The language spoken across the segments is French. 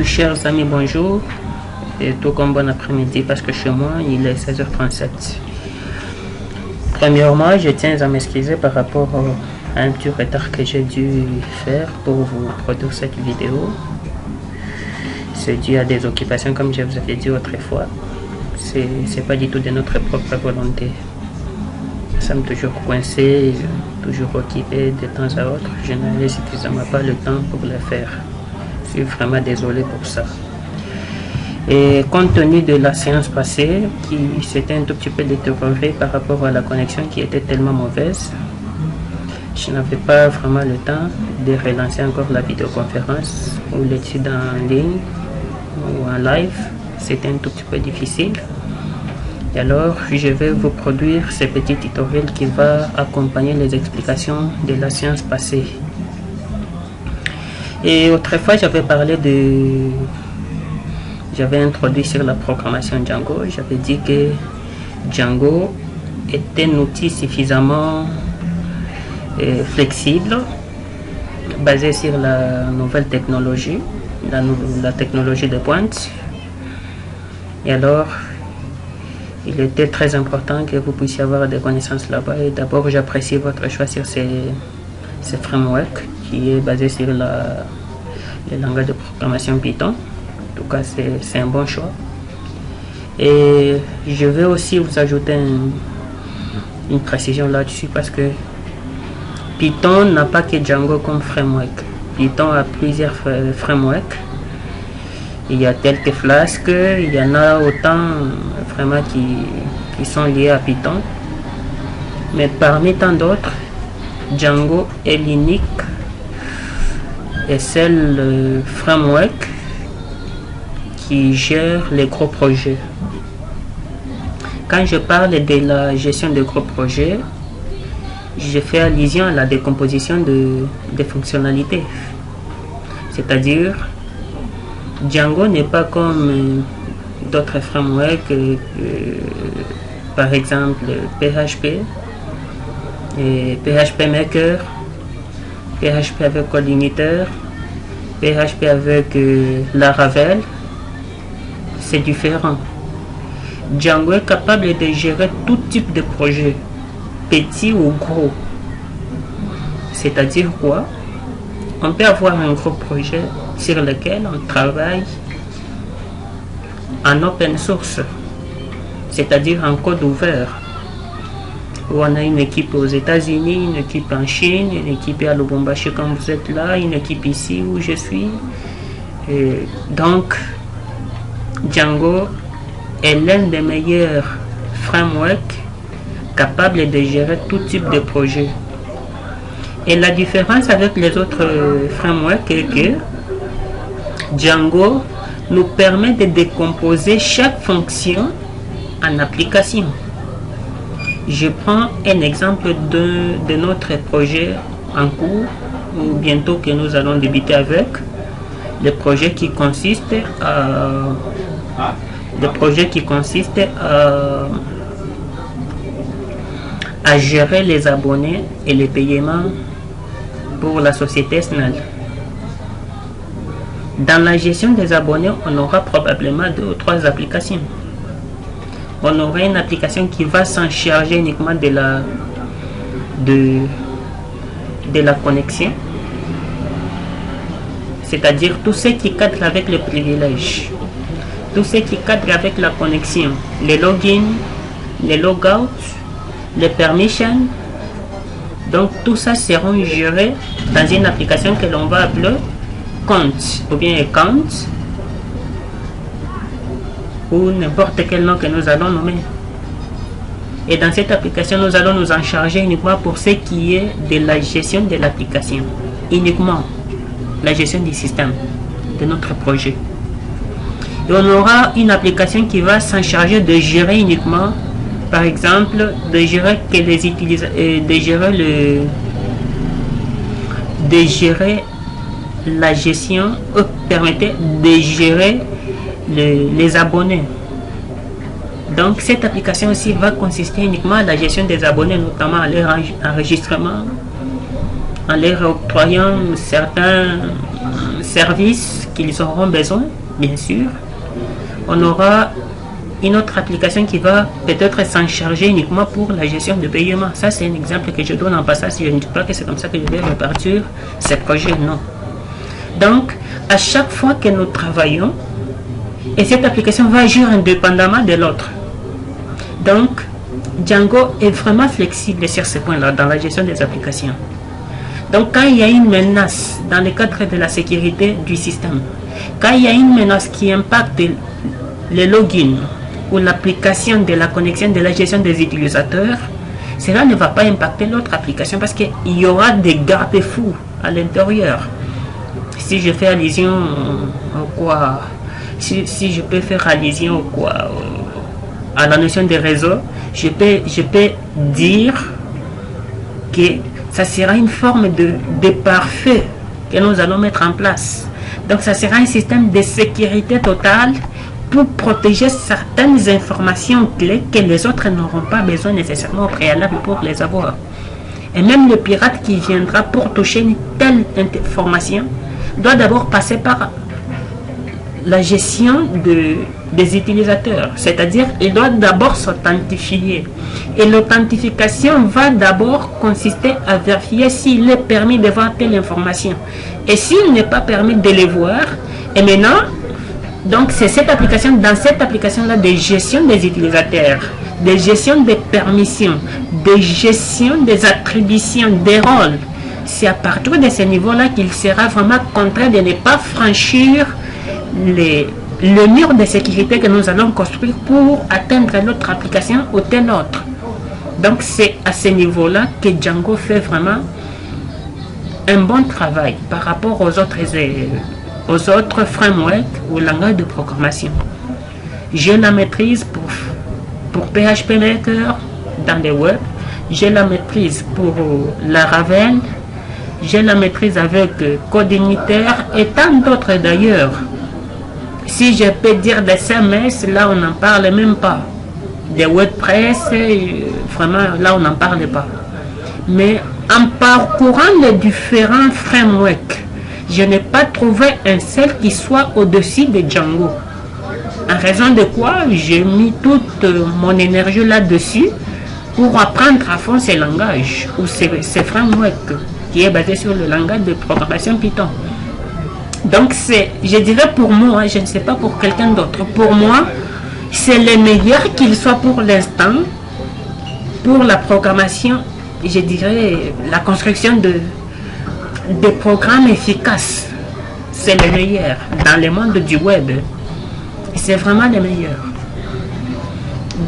Chers amis, bonjour et tout comme bon après-midi parce que chez moi il est 16h37. Premièrement, je tiens à m'excuser par rapport à un petit retard que j'ai dû faire pour vous produire cette vidéo. C'est dû à des occupations comme je vous avais dit autrefois. C'est pas du tout de notre propre volonté. Nous sommes toujours coincés, toujours occupés de temps à autre. Je n'avais suffisamment pas le temps pour le faire. Je suis vraiment désolé pour ça. Et compte tenu de la séance passée, qui s'était un tout petit peu détériorée par rapport à la connexion qui était tellement mauvaise, je n'avais pas vraiment le temps de relancer encore la vidéoconférence ou l'étude en ligne ou en live. C'était un tout petit peu difficile. Et alors, je vais vous produire ce petit tutoriel qui va accompagner les explications de la séance passée. Et autrefois, j'avais introduit sur la programmation Django. J'avais dit que Django est un outil suffisamment flexible, basé sur la nouvelle technologie, la technologie de pointe. Et alors, il était très important que vous puissiez avoir des connaissances là-bas. Et d'abord, j'apprécie votre choix sur ce framework qui est basé sur le langage de programmation Python. En tout cas, c'est un bon choix. Et je vais aussi vous ajouter une précision là-dessus parce que Python n'a pas que Django comme framework. Python a plusieurs frameworks. Il y a tel que Flask, il y en a autant vraiment qui sont liés à Python. Mais parmi tant d'autres, Django est l'unique et seul framework qui gère les gros projets. Quand je parle de la gestion de gros projets, je fais allusion à la décomposition des fonctionnalités. C'est-à-dire, Django n'est pas comme d'autres frameworks, par exemple PHP, et PHP Maker, PHP avec Codeinator, PHP avec Laravel. C'est différent. Django est capable de gérer tout type de projet, petit ou gros. C'est-à-dire quoi? On peut avoir un gros projet sur lequel on travaille en open source, c'est-à-dire en code ouvert, où on a une équipe aux États-Unis, une équipe en Chine, une équipe à Lubumbashi comme vous êtes là, une équipe ici où je suis. Et donc, Django est l'un des meilleurs frameworks capables de gérer tout type de projet. Et la différence avec les autres frameworks est que Django nous permet de décomposer chaque fonction en application. Je prends un exemple de notre projet en cours, ou bientôt que nous allons débuter avec, le projet qui consiste à gérer les abonnés et les paiements pour la société SNEL. Dans la gestion des abonnés, on aura probablement 2 ou 3 applications. On aura une application qui va s'en charger uniquement de la connexion, c'est-à-dire tout ce qui cadre avec le privilège, tout ce qui cadre avec la connexion, les logins, les logouts, les permissions. Donc tout ça sera géré dans une application que l'on va appeler compte ou bien account ou n'importe quel nom que nous allons nommer. Et dans cette application, nous allons nous en charger uniquement pour ce qui est de la gestion de l'application, uniquement la gestion du système de notre projet. Et on aura une application qui va s'en charger de gérer uniquement, par exemple, de gérer que les utilisateurs, de gérer la gestion, permettez de gérer les abonnés. Donc cette application aussi va consister uniquement à la gestion des abonnés, notamment à leur enregistrement, en leur octroyant services qu'ils auront besoin, bien sûr. On aura une autre application qui va peut-être s'en charger uniquement pour la gestion de paiement. Ça, c'est un exemple que je donne en passant. Si je ne dis pas que c'est comme ça que je vais repartir ces projets, non. Donc, à chaque fois que nous travaillons, et cette application va agir indépendamment de l'autre. Donc, Django est vraiment flexible sur ce point-là dans la gestion des applications. Donc, quand il y a une menace dans le cadre de la sécurité du système, quand il y a une menace qui impacte le login ou l'application de la connexion de la gestion des utilisateurs, cela ne va pas impacter l'autre application parce qu'il y aura des garde-fous à l'intérieur. Si je fais allusion au quoi, si je peux faire allusion au quoi, à la notion de réseau, je peux dire que ça sera une forme de parfait que nous allons mettre en place. Donc ça sera un système de sécurité totale pour protéger certaines informations clés que les autres n'auront pas besoin nécessairement au préalable pour les avoir. Et même le pirate qui viendra pour toucher une telle information doit d'abord passer par la gestion des utilisateurs, c'est-à-dire il doit d'abord s'authentifier. Et l'authentification va d'abord consister à vérifier s'il est permis de voir telle information. Et s'il n'est pas permis de les voir, et maintenant, donc c'est cette application, dans cette application-là de gestion des utilisateurs, de gestion des permissions, de gestion des attributions, des rôles, c'est à partir de ce niveau-là qu'il sera vraiment contraint de ne pas franchir le mur de sécurité que nous allons construire pour atteindre l'autre application ou telle autre. Donc c'est à ce niveau-là que Django fait vraiment un bon travail par rapport aux autres frameworks ou langages de programmation. J'ai la maîtrise pour PHP Maker dans le web, j'ai la maîtrise pour Laravel, j'ai la maîtrise avec Code Unitaire et tant d'autres d'ailleurs. Si je peux dire des CMS, là on n'en parle même pas. Des WordPress, vraiment là on n'en parle pas. Mais en parcourant les différents frameworks, je n'ai pas trouvé un seul qui soit au-dessus de Django. En raison de quoi j'ai mis toute mon énergie là-dessus pour apprendre à fond ces langages ou ces frameworks qui est basé sur le langage de programmation Python. Donc c'est, je dirais pour moi, je ne sais pas pour quelqu'un d'autre, pour moi, c'est le meilleur qu'il soit pour l'instant pour la programmation, je dirais la construction de programmes efficaces. C'est le meilleur dans le monde du web. C'est vraiment le meilleur.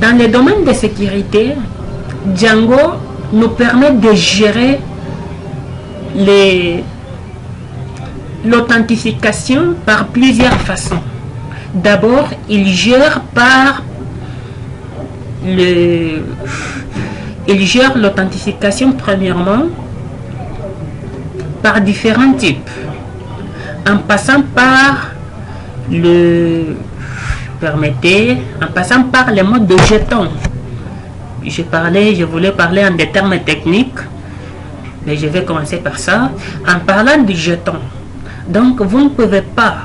Dans le domaine de sécurité, Django nous permet de gérer l'authentification par plusieurs façons. D'abord, il gère l'authentification premièrement par différents types, en passant par en passant par les modes de jetons. Je voulais parler en des termes techniques, mais je vais commencer par ça. En parlant du jeton, donc vous ne pouvez pas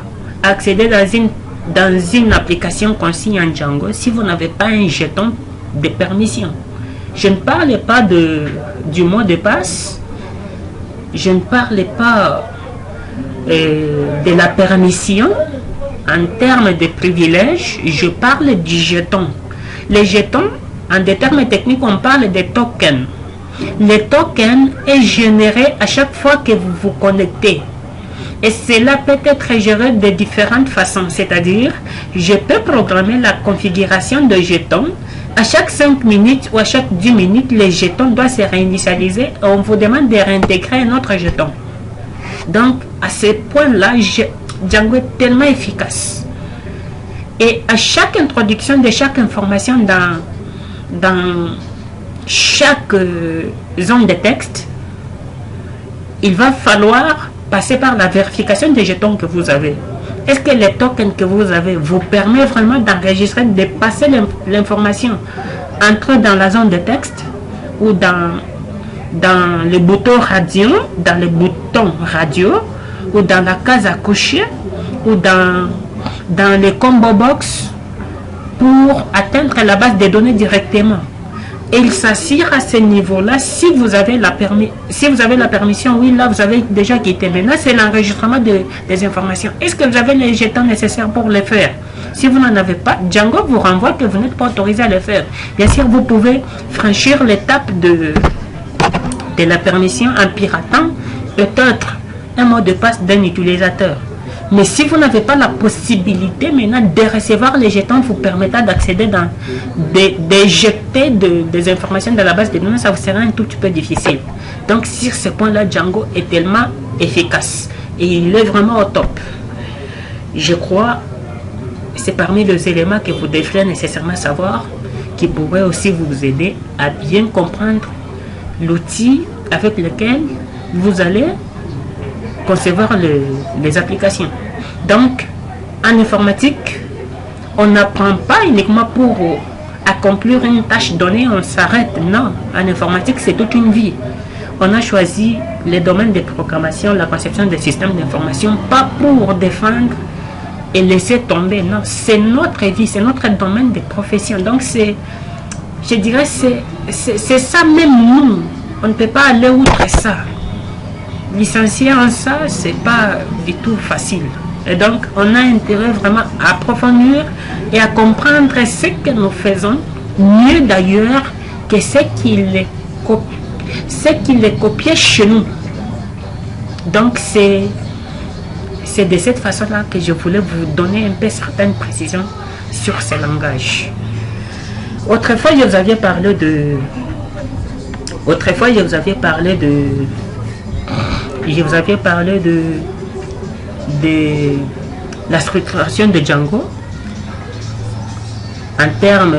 accéder dans une application consigne en Django si vous n'avez pas un jeton de permission. Je ne parle pas du mot de passe, je ne parle pas de la permission en termes de privilèges, je parle du jeton. Les jetons, en des termes techniques, on parle des tokens. Le token est généré à chaque fois que vous vous connectez. Et cela peut être géré de différentes façons. C'est-à-dire, je peux programmer la configuration de jetons. À chaque 5 minutes ou à chaque 10 minutes, les jetons doivent se réinitialiser et on vous demande de réintégrer un autre jeton. Donc, à ce point-là, Django est tellement efficace. Et à chaque introduction de chaque information dans chaque zone de texte, il va falloir passer par la vérification des jetons que vous avez. Est-ce que les tokens que vous avez vous permettent vraiment d'enregistrer, de passer l'information entre dans la zone de texte ou dans le bouton radio, ou dans la case à cocher ou dans les combo box pour atteindre la base des données directement. Et il s'assure à ce niveau-là si vous avez la permission, oui, là vous avez déjà quitté. Maintenant, c'est l'enregistrement des informations. Est-ce que vous avez les jetons nécessaires pour le faire? Si vous n'en avez pas, Django vous renvoie que vous n'êtes pas autorisé à le faire. Bien sûr, vous pouvez franchir l'étape de la permission en piratant peut-être un mot de passe d'un utilisateur. Mais si vous n'avez pas la possibilité maintenant de recevoir les jetons vous permettant d'accéder d'éjecter des informations de la base de données, ça vous sera un tout petit peu difficile. Donc sur ce point-là, Django est tellement efficace et il est vraiment au top. Je crois que c'est parmi les éléments que vous devrez nécessairement savoir qui pourraient aussi vous aider à bien comprendre l'outil avec lequel vous allez concevoir les applications. Donc, en informatique, on n'apprend pas uniquement pour accomplir une tâche donnée, on s'arrête. Non, en informatique, c'est toute une vie. On a choisi les domaines de programmation, la conception des systèmes d'information, pas pour défendre et laisser tomber. Non, c'est notre vie, c'est notre domaine de profession. Donc, je dirais, c'est ça même nous. On ne peut pas aller outre ça. Licencier en ça, c'est pas du tout facile. Et donc, on a intérêt vraiment à approfondir et à comprendre ce que nous faisons, mieux d'ailleurs que ce qu'il est copié chez nous. Donc, c'est de cette façon-là que je voulais vous donner un peu certaines précisions sur ce langage. Autrefois, je vous avais parlé de la structuration de Django en termes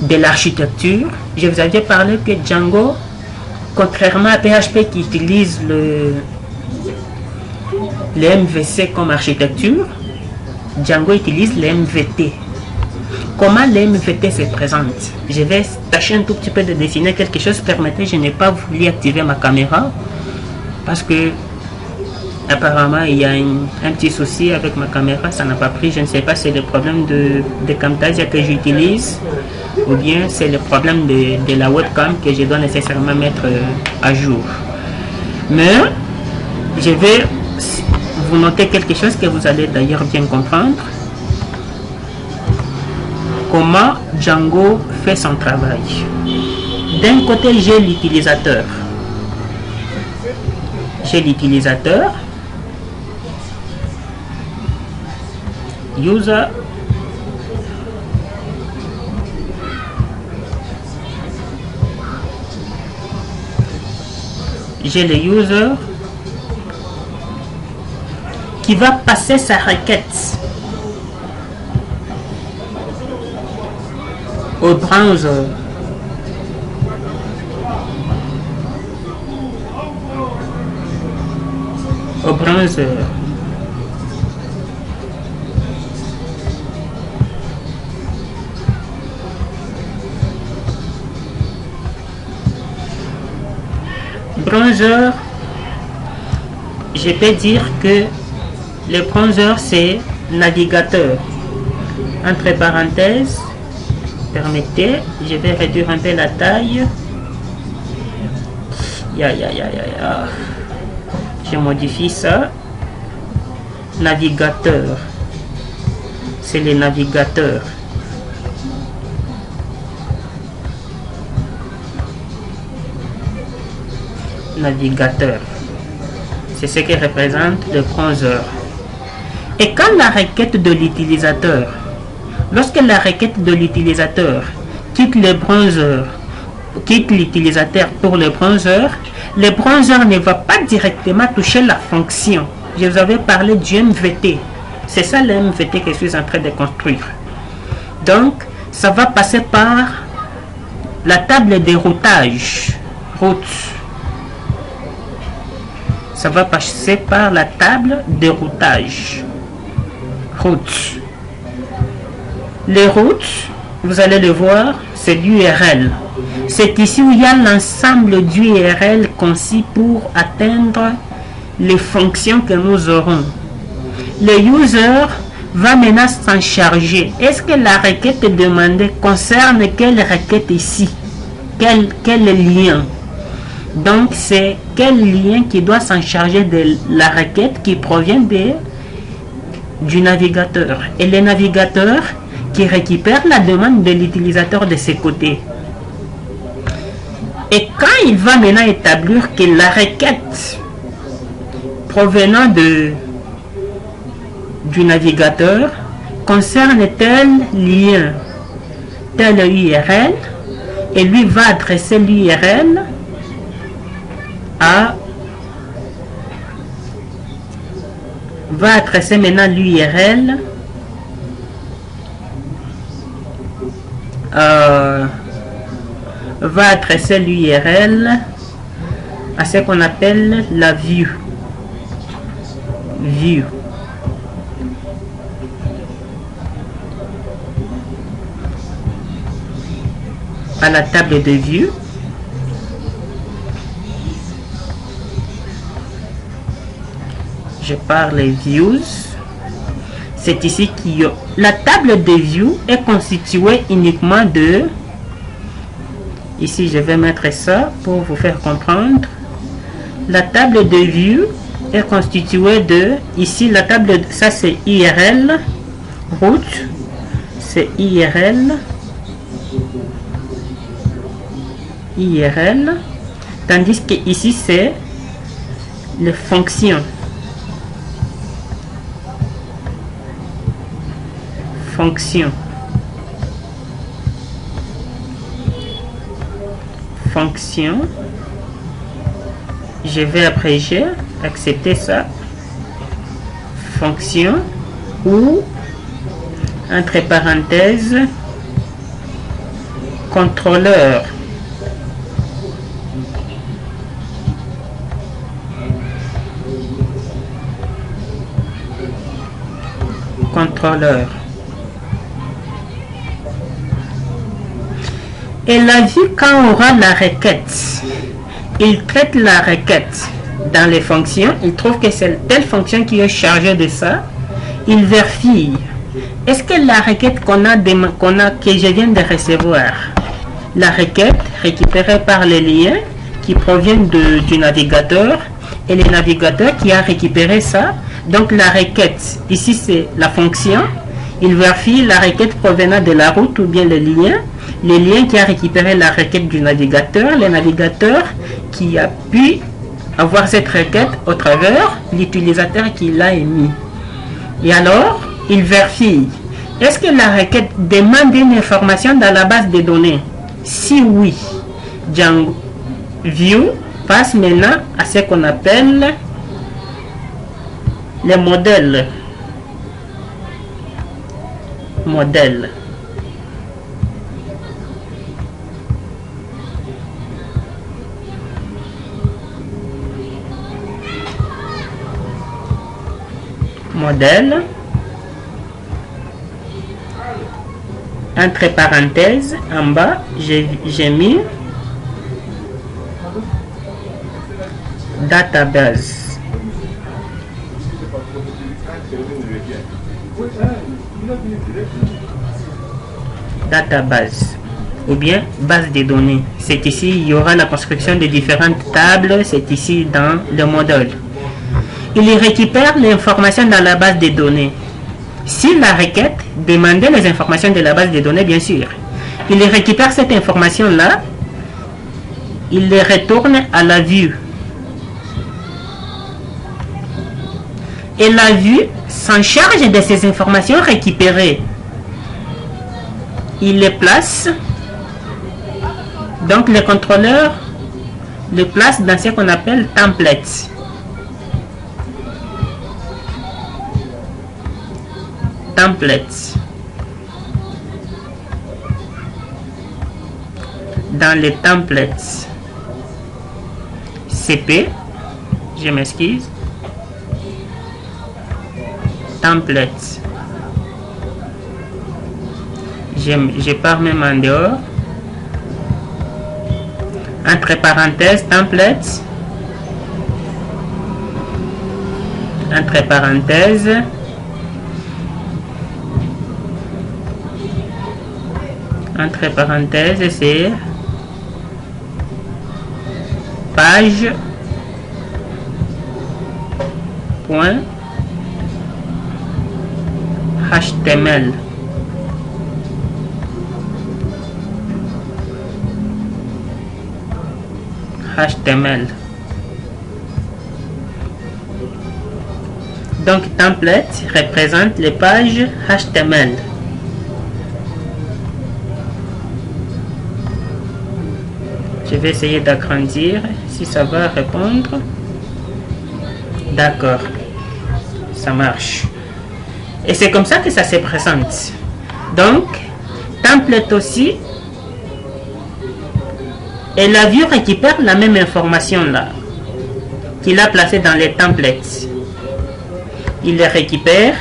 de l'architecture. Je vous avais parlé que Django, contrairement à PHP qui utilise le MVC comme architecture, Django utilise le MVT. Comment le MVT se présente? Je vais tâcher un tout petit peu de dessiner quelque chose. Permettez, je n'ai pas voulu activer ma caméra parce que apparemment il y a un petit souci avec ma caméra, ça n'a pas pris. Je ne sais pas si c'est le problème de Camtasia que j'utilise ou bien c'est le problème de la webcam que je dois nécessairement mettre à jour. Mais je vais vous noter quelque chose que vous allez d'ailleurs bien comprendre. Comment Django fait son travail. D'un côté, j'ai l'utilisateur. User. J'ai le user qui va passer sa requête au browser. Browser, je peux dire que le browser c'est navigateur. Entre parenthèses, permettez, je vais réduire un peu la taille. Je modifie ça. Navigateur. C'est le navigateur. Navigateur. C'est ce qui représente le browser. Et quand la requête de l'utilisateur, lorsque la requête de l'utilisateur quitte le browser, quitte l'utilisateur pour le browser ne va pas directement toucher la fonction. Je vous avais parlé du MVT. C'est ça le MVT que je suis en train de construire. Donc, ça va passer par la table de routage. Ça va passer par la table de routage. Les routes, vous allez le voir, c'est l'URL. C'est ici où il y a l'ensemble d'URL concis pour atteindre les fonctions que nous aurons. Le user va maintenant s'en charger. Est-ce que la requête demandée concerne quelle requête ici? Quel lien? Donc c'est quel lien qui doit s'en charger de la requête qui provient du navigateur. Et le navigateur qui récupère la demande de l'utilisateur de ses côtés. Et quand il va maintenant établir que la requête provenant du navigateur concerne tel lien, tel URL, et lui va adresser l'URL va adresser maintenant l'URL va adresser l'URL à ce qu'on appelle la view. À la table de view. Je parle views. C'est ici qu'il y a la table de view est constituée uniquement de, ici je vais mettre ça pour vous faire comprendre. La table de view est constituée de, ici la table, ça c'est URL, root, c'est URL, tandis que ici c'est les fonctions. Fonction. Je vais abréger, accepter ça. Fonction ou entre parenthèses contrôleur. Et la vue, quand on aura la requête, il traite la requête dans les fonctions, il trouve que c'est telle fonction qui est chargée de ça, il vérifie. Est-ce que la requête que je viens de recevoir, la requête récupérée par les liens qui proviennent du navigateur, et le navigateur qui a récupéré ça, donc la requête, ici c'est la fonction, il vérifie la requête provenant de la route ou bien le lien qui a récupéré la requête du navigateur, le navigateur qui a pu avoir cette requête au travers l'utilisateur qui l'a émis. Et alors, il vérifie, est-ce que la requête demande une information dans la base de données? Si oui, Django View passe maintenant à ce qu'on appelle les modèles. Entre parenthèses en bas j'ai mis database. Ou bien base de données. C'est ici, il y aura la construction de différentes tables. C'est ici dans le modèle. Il récupère l'information dans la base de données. Si la requête demandait les informations de la base de données, bien sûr, il récupère cette information-là, il les retourne à la vue. Et la vue s'en charge de ces informations récupérées. Il les place, donc le contrôleur les place dans ce qu'on appelle templates. Dans les templates CP, je m'excuse, templates, je pars même en dehors, entre parenthèses templates, entre parenthèses, c'est page point HTML. Donc template représente les pages HTML. Je vais essayer d'agrandir si ça va répondre. D'accord, ça marche. Et c'est comme ça que ça se présente. Donc, template aussi. Et la vue récupère la même information là qu'il a placée dans les templates. Il les récupère.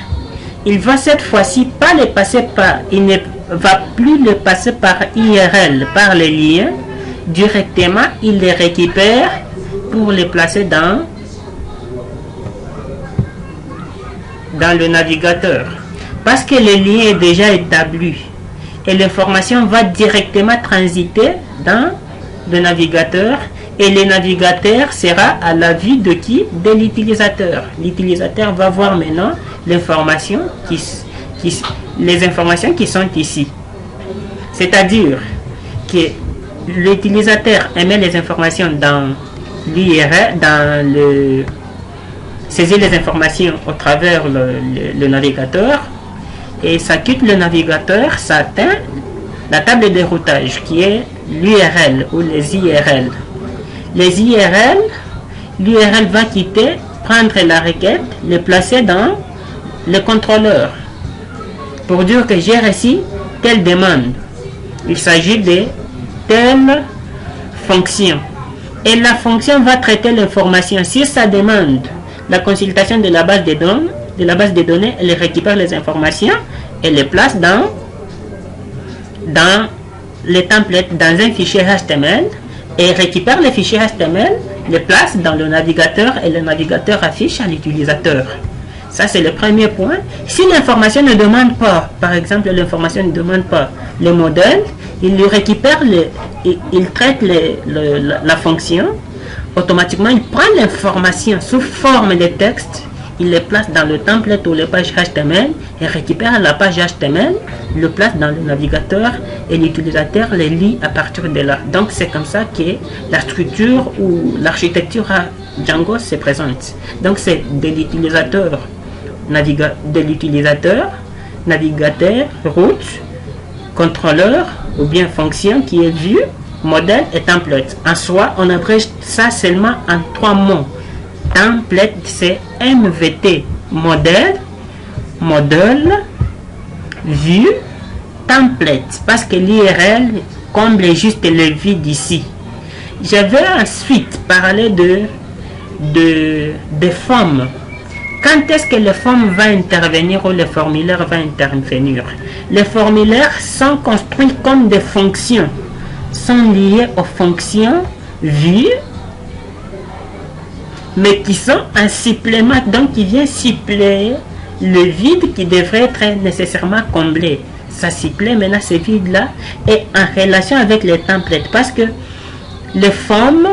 Il va cette fois-ci pas les passer par, il ne va plus les passer par IRL, par les liens. Directement, il les récupère pour les placer dans le navigateur. Parce que le lien est déjà établi. Et l'information va directement transiter dans le navigateur. Et le navigateur sera à la vue de qui? De l'utilisateur. L'utilisateur va voir maintenant l'information les informations qui sont ici. C'est-à-dire que l'utilisateur émet les informations dans l'URL, saisit les informations au travers le navigateur, et ça quitte le navigateur, ça atteint la table de routage qui est l'URL ou les IRL. Les IRL, l'URL va quitter, prendre la requête, le placer dans le contrôleur pour dire que j'ai reçu telle demande. Il s'agit de telle fonction. Et la fonction va traiter l'information. Si ça demande la consultation de la base de données, elle récupère les informations et les place dans les templates, dans un fichier HTML, et récupère les fichiers HTML, les place dans le navigateur, et le navigateur affiche à l'utilisateur. Ça, c'est le premier point. Si l'information ne demande pas, par exemple, l'information ne demande pas le modèle, il lui récupère, il traite la fonction, automatiquement, il prend l'information sous forme de texte, il les place dans le template ou les pages HTML, et récupère la page HTML, le place dans le navigateur, et l'utilisateur les lit à partir de là. Donc, c'est comme ça que la structure ou l'architecture à Django se présente. Donc, c'est de l'utilisateur, navigateur, route, contrôleur ou bien fonction qui est vue, modèle et template. En soi, on abrège ça seulement en 3 mots. Template, c'est MVT, modèle, vue, template, parce que l'IRL comble juste le vide ici. Je vais ensuite parler de formes. Quand est-ce que le forme va intervenir ou le formulaire va intervenir? Les formulaires sont construits comme des fonctions, sont liés aux fonctions vues, mais qui sont un supplément, donc qui vient suppléer le vide qui devrait être nécessairement comblé. Ça supplée maintenant ce vide-là et en relation avec les templates, parce que les formes,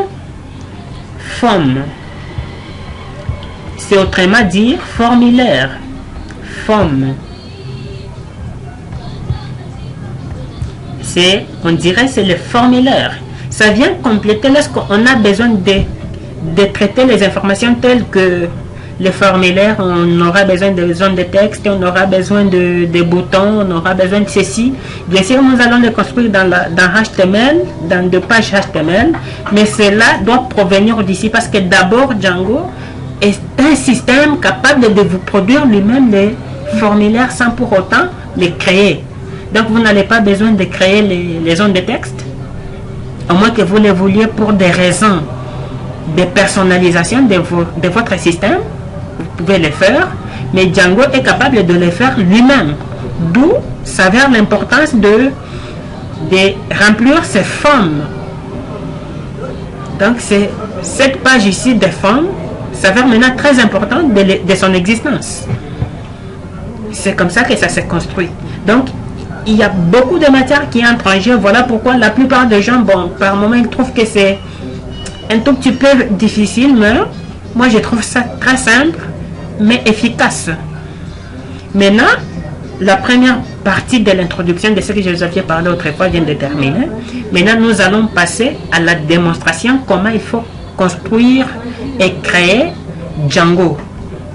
c'est autrement dire formulaire, on dirait c'est le formulaire. Ça vient compléter lorsqu'on a besoin de traiter les informations telles que les formulaires, on aura besoin de zones de texte, on aura besoin de boutons, on aura besoin de ceci. Bien sûr, nous allons les construire dans HTML, dans des pages HTML, mais cela doit provenir d'ici parce que d'abord Django est un système capable de vous produire lui-même les formulaires sans pour autant les créer. Donc vous n'avez pas besoin de créer les zones de texte, à moins que vous les vouliez pour des raisons de personnalisation de votre système. Vous pouvez le faire, mais Django est capable de le faire lui-même. D'où s'avère l'importance de remplir ces formes. Donc c'est cette page ici des formes s'avère maintenant très important de son existence. C'est comme ça que ça s'est construit. Donc, il y a beaucoup de matières qui entrent en jeu. Voilà pourquoi la plupart des gens, bon, par moment, ils trouvent que c'est un tout petit peu difficile, mais moi, je trouve ça très simple, mais efficace. Maintenant, la première partie de l'introduction de ce que je vous avais parlé autrefois vient de terminer. Maintenant, nous allons passer à la démonstration comment il faut construire et créer Django,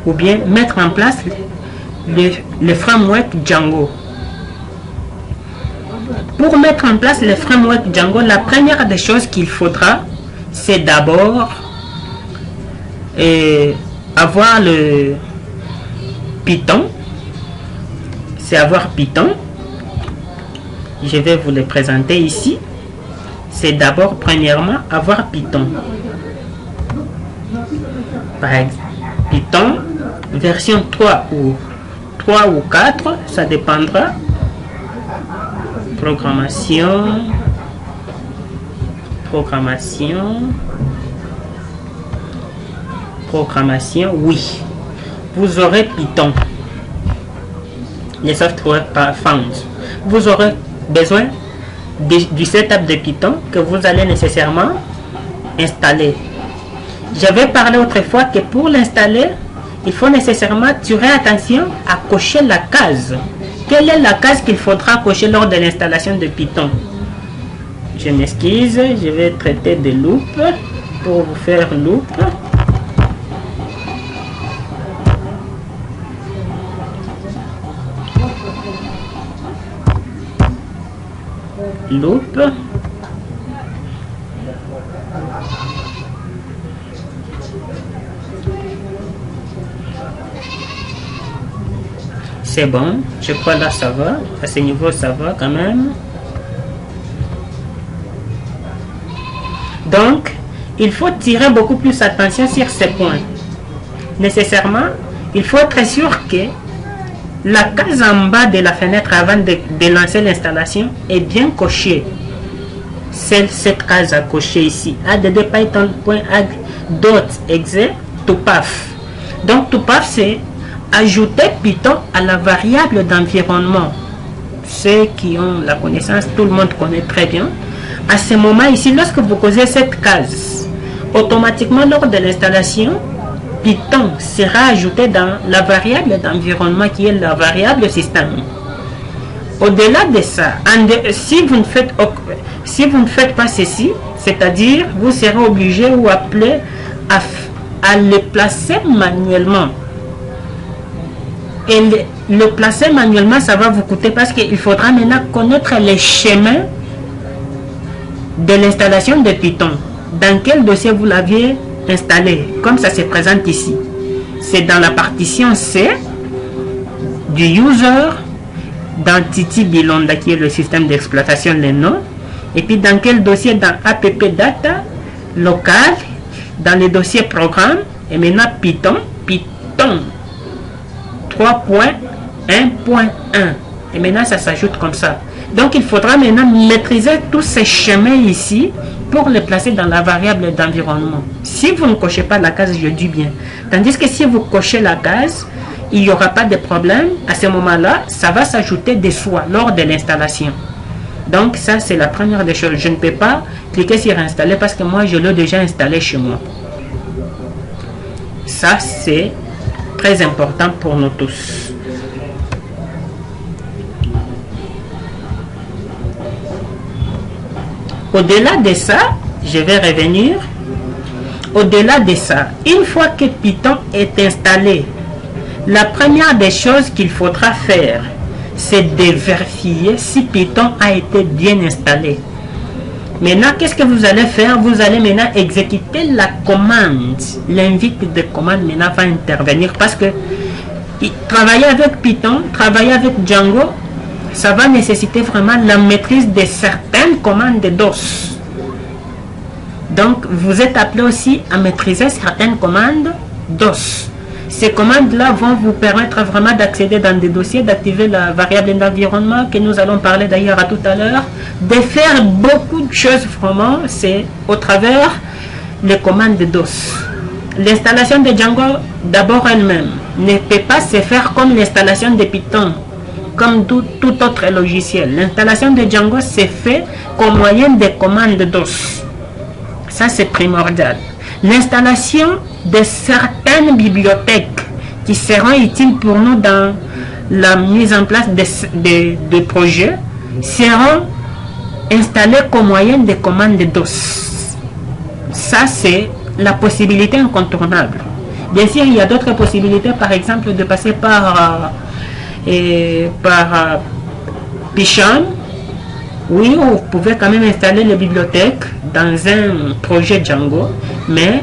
ou bien mettre en place le framework Django. Pour mettre en place le framework Django, la première des choses qu'il faudra, c'est d'abord avoir le Python. C'est avoir Python. Je vais vous le présenter ici. C'est d'abord, premièrement, avoir Python. Par exemple, Python, version 3 ou 4, ça dépendra. Programmation, oui. Vous aurez Python. Les software found. Vous aurez besoin du setup de Python que vous allez nécessairement installer. J'avais parlé autrefois que pour l'installer, il faut nécessairement tirer attention à cocher la case. Quelle est la case qu'il faudra cocher lors de l'installation de Python? Je m'excuse, je vais traiter de loop pour vous faire loop. Loop. C'est bon, je crois là ça va, à ce niveau ça va quand même. Donc, il faut tirer beaucoup plus attention sur ces points. Nécessairement, il faut être sûr que la case en bas de la fenêtre avant de lancer l'installation est bien cochée. C'est cette case à cocher ici. add python.add.exe to path. Donc, to path, c'est ajouter Python à la variable d'environnement. Ceux qui ont la connaissance, tout le monde connaît très bien. À ce moment ici, lorsque vous causez cette case, automatiquement lors de l'installation, Python sera ajouté dans la variable d'environnement qui est la variable système. Au-delà de ça, si vous ne faites pas ceci, c'est-à-dire vous serez obligé ou appelé à le placer manuellement. Et le placer manuellement, ça va vous coûter parce qu'il faudra maintenant connaître les chemins de l'installation de Python. Dans quel dossier vous l'aviez installé, comme ça se présente ici. C'est dans la partition C du user, dans Titi Bilonda qui est le système d'exploitation des noms, et puis dans quel dossier, dans app data local, dans le dossier programme, et maintenant Python 3.1.1, et maintenant ça s'ajoute comme ça. Donc il faudra maintenant maîtriser tous ces chemins ici pour les placer dans la variable d'environnement. Si vous ne cochez pas la case, je dis bien. Tandis que si vous cochez la case, il n'y aura pas de problème. À ce moment-là, ça va s'ajouter de soi lors de l'installation. Donc ça, c'est la première des choses. Je ne peux pas cliquer sur installer parce que moi, je l'ai déjà installé chez moi. Ça, c'est très important pour nous tous. Au-delà de ça, je vais revenir. Au-delà de ça, une fois que Python est installé, la première des choses qu'il faudra faire, c'est de vérifier si Python a été bien installé. Maintenant, qu'est-ce que vous allez faire? Vous allez maintenant exécuter la commande. L'invite de commande maintenant va intervenir parce que travailler avec Python, travailler avec Django, ça va nécessiter vraiment la maîtrise de certaines commandes de DOS. Donc, vous êtes appelé aussi à maîtriser certaines commandes DOS. Ces commandes-là vont vous permettre vraiment d'accéder dans des dossiers, d'activer la variable d'environnement que nous allons parler d'ailleurs à tout à l'heure, de faire beaucoup de choses vraiment, c'est au travers les commandes de DOS. L'installation de Django, d'abord elle-même, ne peut pas se faire comme l'installation de Python, comme tout autre logiciel. L'installation de Django se fait qu'au moyen des commandes DOS. Ça, c'est primordial. L'installation de certaines bibliothèques qui seront utiles pour nous dans la mise en place de projets seront installées qu'au moyen des commandes DOS. Ça, c'est la possibilité incontournable. Bien sûr, il y a d'autres possibilités, par exemple, de passer par PyCharm. Oui, vous pouvez quand même installer les bibliothèques dans un projet Django, mais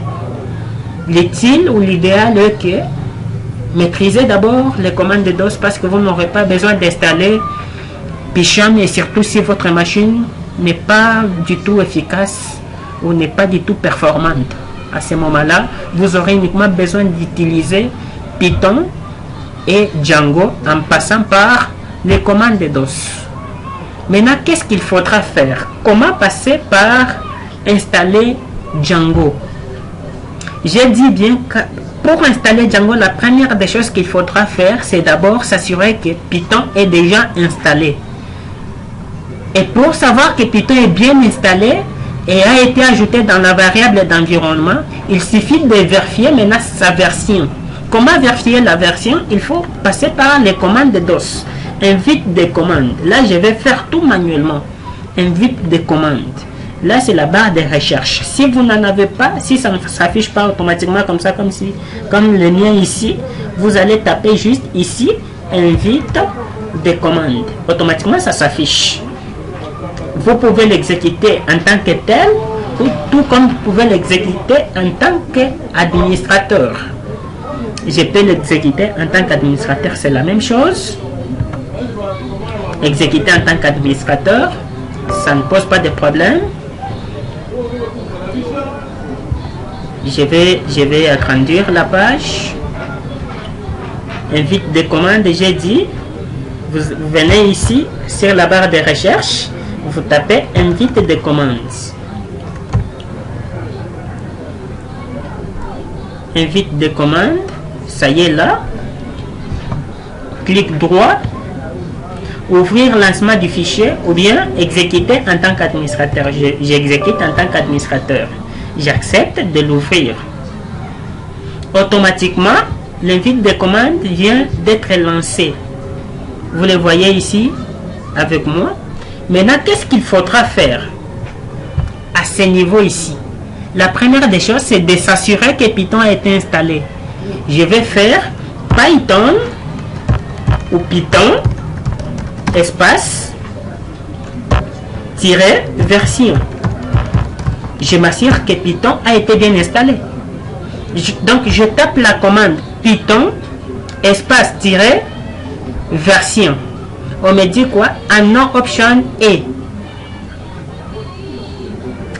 l'utile ou l'idéal est que maîtrisez d'abord les commandes de DOS parce que vous n'aurez pas besoin d'installer PyCharm, et surtout si votre machine n'est pas du tout efficace ou n'est pas du tout performante. À ce moment-là, vous aurez uniquement besoin d'utiliser Python et Django en passant par les commandes de DOS. Maintenant, qu'est-ce qu'il faudra faire? Comment passer par installer Django? J'ai dit bien que pour installer Django, la première des choses qu'il faudra faire, c'est d'abord s'assurer que Python est déjà installé. Et pour savoir que Python est bien installé et a été ajouté dans la variable d'environnement, il suffit de vérifier maintenant sa version. Comment vérifier la version? Il faut passer par les commandes de DOS. Invite des commandes. Là, je vais faire tout manuellement. Invite des commandes. Là, c'est la barre de recherche. Si vous n'en avez pas, si ça ne s'affiche pas automatiquement comme ça, comme le mien ici, vous allez taper juste ici, invite des commandes. Automatiquement, ça s'affiche. Vous pouvez l'exécuter en tant que tel, ou tout comme vous pouvez l'exécuter en tant qu'administrateur. Je peux l'exécuter en tant qu'administrateur, c'est la même chose. Exécuter en tant qu'administrateur, ça ne pose pas de problème. Je vais agrandir la page. Invite des commandes, j'ai dit. Vous venez ici sur la barre de recherche. Vous tapez invite des commandes. Invite des commandes. Ça y est là. Clic droit. Ouvrir lancement du fichier ou bien exécuter en tant qu'administrateur. J'exécute en tant qu'administrateur. J'accepte de l'ouvrir. Automatiquement, l'invite des commandes vient d'être lancé. Vous le voyez ici avec moi. Maintenant, qu'est-ce qu'il faudra faire à ce niveau ici? La première des choses, c'est de s'assurer que Python a été installé. Je vais faire Python ou Python espace version. Je m'assure que Python a été bien installé. Donc, je tape la commande Python espace version. On me dit quoi? Unknown option A.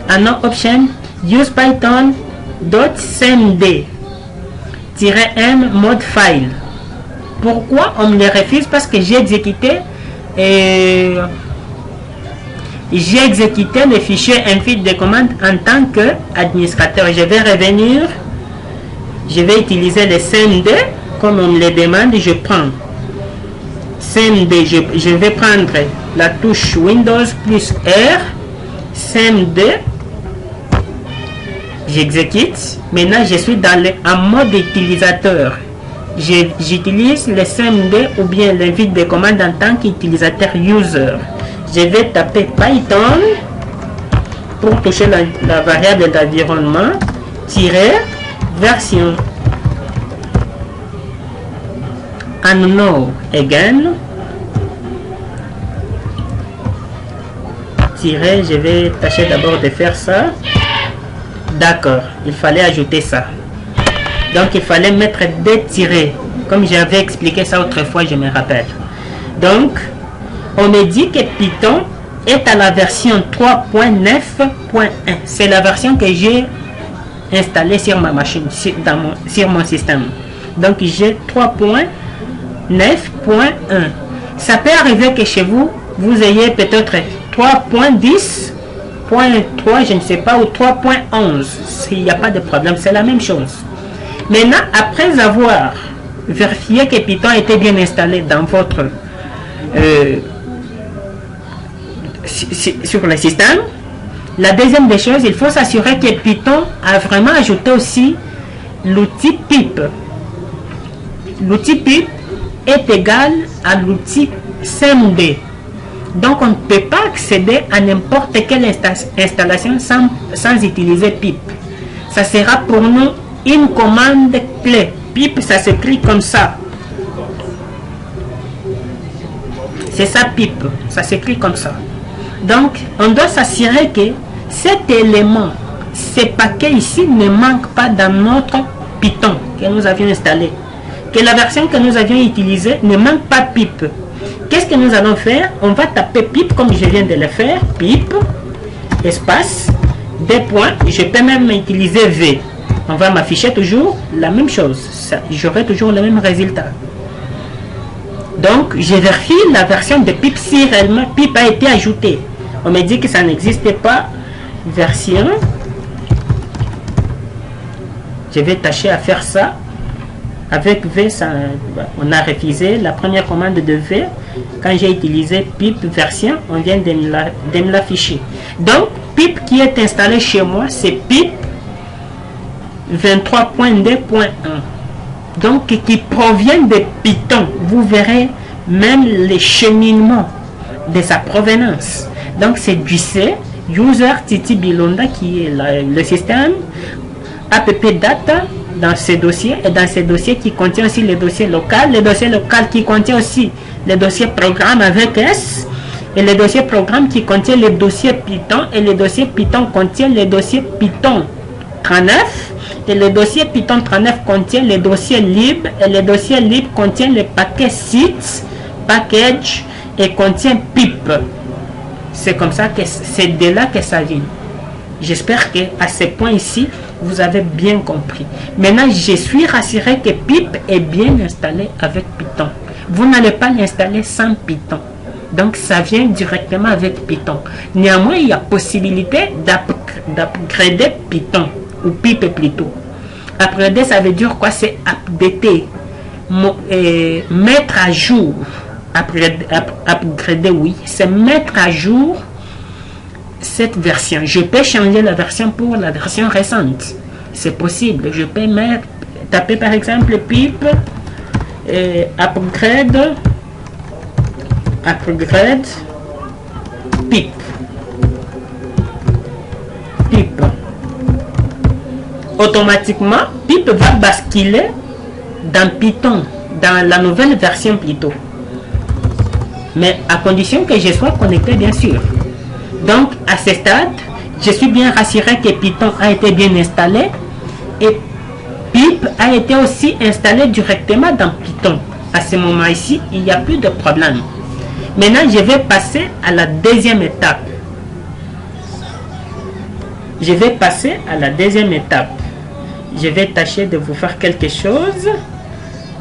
Unknown option use python.cmd -m mode file. Pourquoi on me le refuse? Parce que j'ai exécuté le fichier invite de commande en tant qu'administrateur. Je vais revenir, je vais utiliser le cmd comme on me le demande. Je prends cmd, je vais prendre la touche Windows plus R, cmd, j'exécute. Maintenant, je suis en mode utilisateur. J'utilise le cmd ou bien l'invite de commande en tant qu'utilisateur user. Je vais taper Python pour toucher la variable d'environnement version. Unknown again. Je vais tâcher d'abord de faire ça. D'accord, il fallait ajouter ça. Donc il fallait mettre des tirets. Comme j'avais expliqué ça autrefois, je me rappelle. Donc, on me dit que Python est à la version 3.9.1. C'est la version que j'ai installée sur ma machine, sur mon système. Donc j'ai 3.9.1. Ça peut arriver que chez vous, vous ayez peut-être 3.10.3, je ne sais pas, ou 3.11. Il n'y a pas de problème, c'est la même chose. Maintenant, après avoir vérifié que Python était bien installé dans votre sur le système, la deuxième des choses, il faut s'assurer que Python a vraiment ajouté aussi l'outil pip. L'outil pip est égal à l'outil cmd. Donc on ne peut pas accéder à n'importe quelle installation sans utiliser pip. Ça sera pour nous une commande clé. Pip, ça s'écrit comme ça. C'est ça pip, ça s'écrit comme ça. Donc on doit s'assurer que cet élément, ces paquets ici ne manquent pas dans notre Python que nous avions installé. Que la version que nous avions utilisée ne manque pas pip. Qu'est-ce que nous allons faire? On va taper pip comme je viens de le faire. Pip, espace, des points. Je peux même utiliser V. On va m'afficher toujours la même chose. J'aurai toujours le même résultat. Donc, je vérifie la version de pip si réellement pip a été ajouté. On me dit que ça n'existait pas. Version. Je vais tâcher à faire ça. Avec V, ça, on a refusé la première commande de V. Quand j'ai utilisé pip version, on vient de me l'afficher. Donc, pip qui est installé chez moi, c'est pip 23.2.1. Donc, qui provient de Python. Vous verrez même les cheminements de sa provenance. Donc, c'est du C, user Titi Bilonda qui est le système, app data dans ces dossiers, et dans ces dossiers qui contient aussi les dossiers locaux, les dossiers locaux qui contient aussi les dossiers programme avec S, et les dossiers programme qui contient les dossiers Python, et les dossiers Python contiennent les dossiers Python 39, et le dossier Python 39 contient les dossiers libres, et les dossiers libres contiennent les paquets sites, package, et contient pip. C'est comme ça que c'est de là que ça vient. J'espère qu'à ce point ici, vous avez bien compris. Maintenant, je suis rassuré que pip est bien installé avec Python. Vous n'allez pas l'installer sans Python. Donc, ça vient directement avec Python. Néanmoins, il y a possibilité d'upgrader Python, ou pip plutôt. Upgrader, ça veut dire quoi? C'est updater, mettre à jour. Upgrader, oui, c'est mettre à jour cette version. Je peux changer la version pour la version récente. C'est possible. Je peux taper par exemple pip upgrade pip. Automatiquement, pip va basculer dans Python, dans la nouvelle version plutôt. Mais à condition que je sois connecté, bien sûr. Donc, à ce stade, je suis bien rassuré que Python a été bien installé et pip a été aussi installé directement dans Python. À ce moment ici, il n'y a plus de problème. Maintenant, je vais passer à la deuxième étape. Je vais tâcher de vous faire quelque chose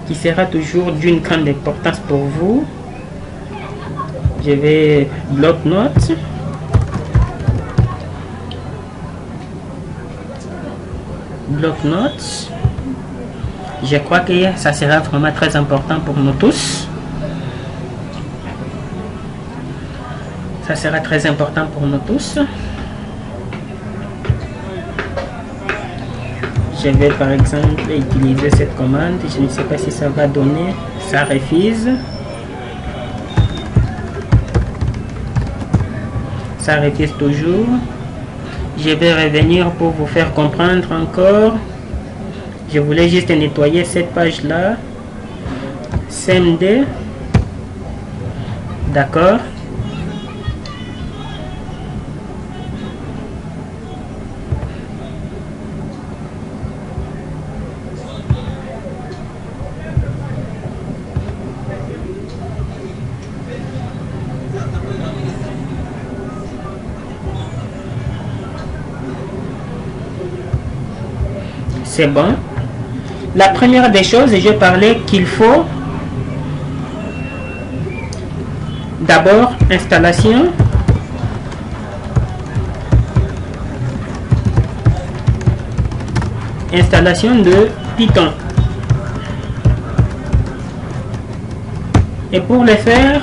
qui sera toujours d'une grande importance pour vous. Je vais bloc-notes. Je crois que ça sera vraiment très important pour nous tous. Ça sera très important pour nous tous. Je vais par exemple utiliser cette commande. Je ne sais pas si ça va donner. Ça refuse. Ça refuse toujours. Je vais revenir pour vous faire comprendre encore. Je voulais juste nettoyer cette page là. CMD. D'accord. C'est bon. La première des choses, je parlais qu'il faut d'abord installation de Python. Et pour le faire,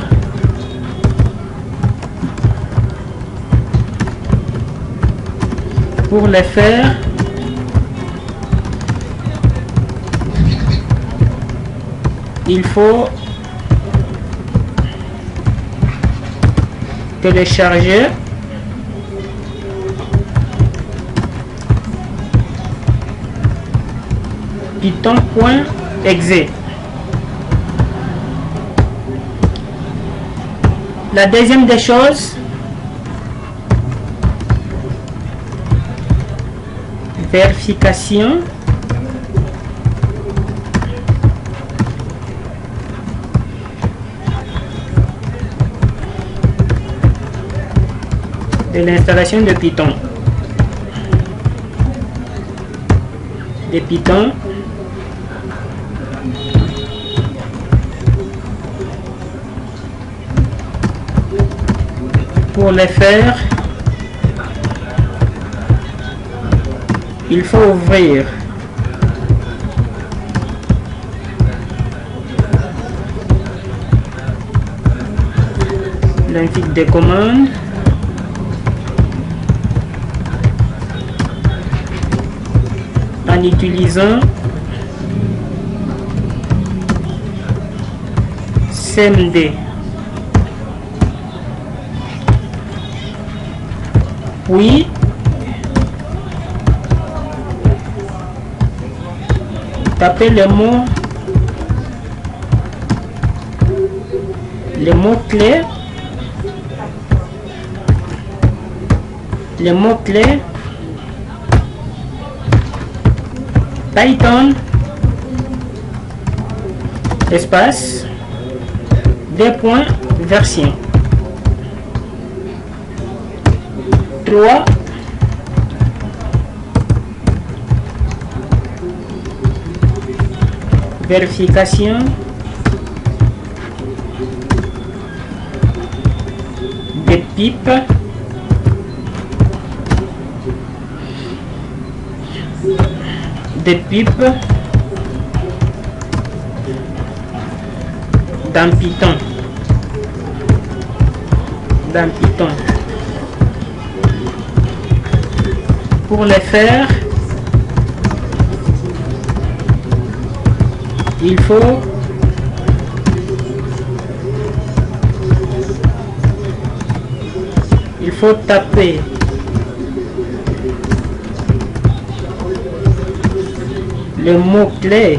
il faut télécharger python.exe. La deuxième des choses, vérification de l'installation de Python. Pour le faire, il faut ouvrir l'infix de commande, en utilisant cmd, puis tapez le mot clé Python espace version 3 vérification des pipes dans Python. Pour le faire, il faut taper le mot-clé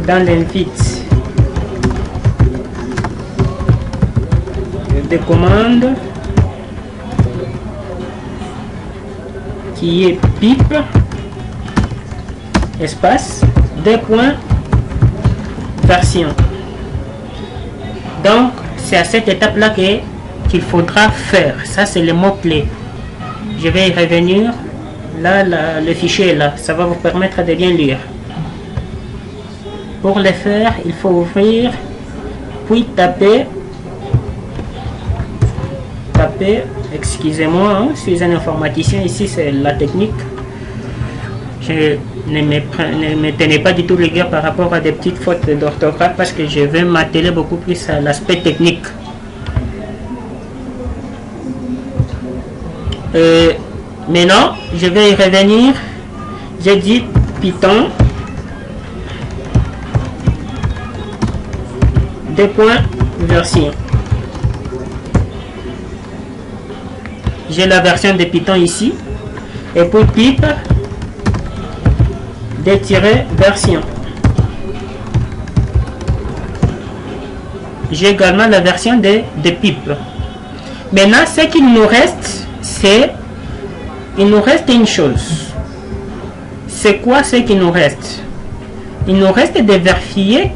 dans l'infix de commande qui est pip espace version. Donc c'est à cette étape là qu'il faudra faire. Ça c'est le mot clé. Je vais y revenir. Là, le fichier est là, ça va vous permettre de bien lire. Pour le faire, il faut ouvrir puis taper, excusez-moi, hein, je suis un informaticien, ici c'est la technique. Je ne me tenais pas du tout rigueur par rapport à des petites fautes d'orthographe parce que je vais m'atteler beaucoup plus à l'aspect technique. Maintenant, je vais y revenir. J'ai dit Python version. J'ai la version de Python ici. Et pour pip version. J'ai également la version de pip. Maintenant, ce qu'il nous reste, il nous reste une chose. C'est quoi ce qu'il nous reste? Il nous reste de vérifier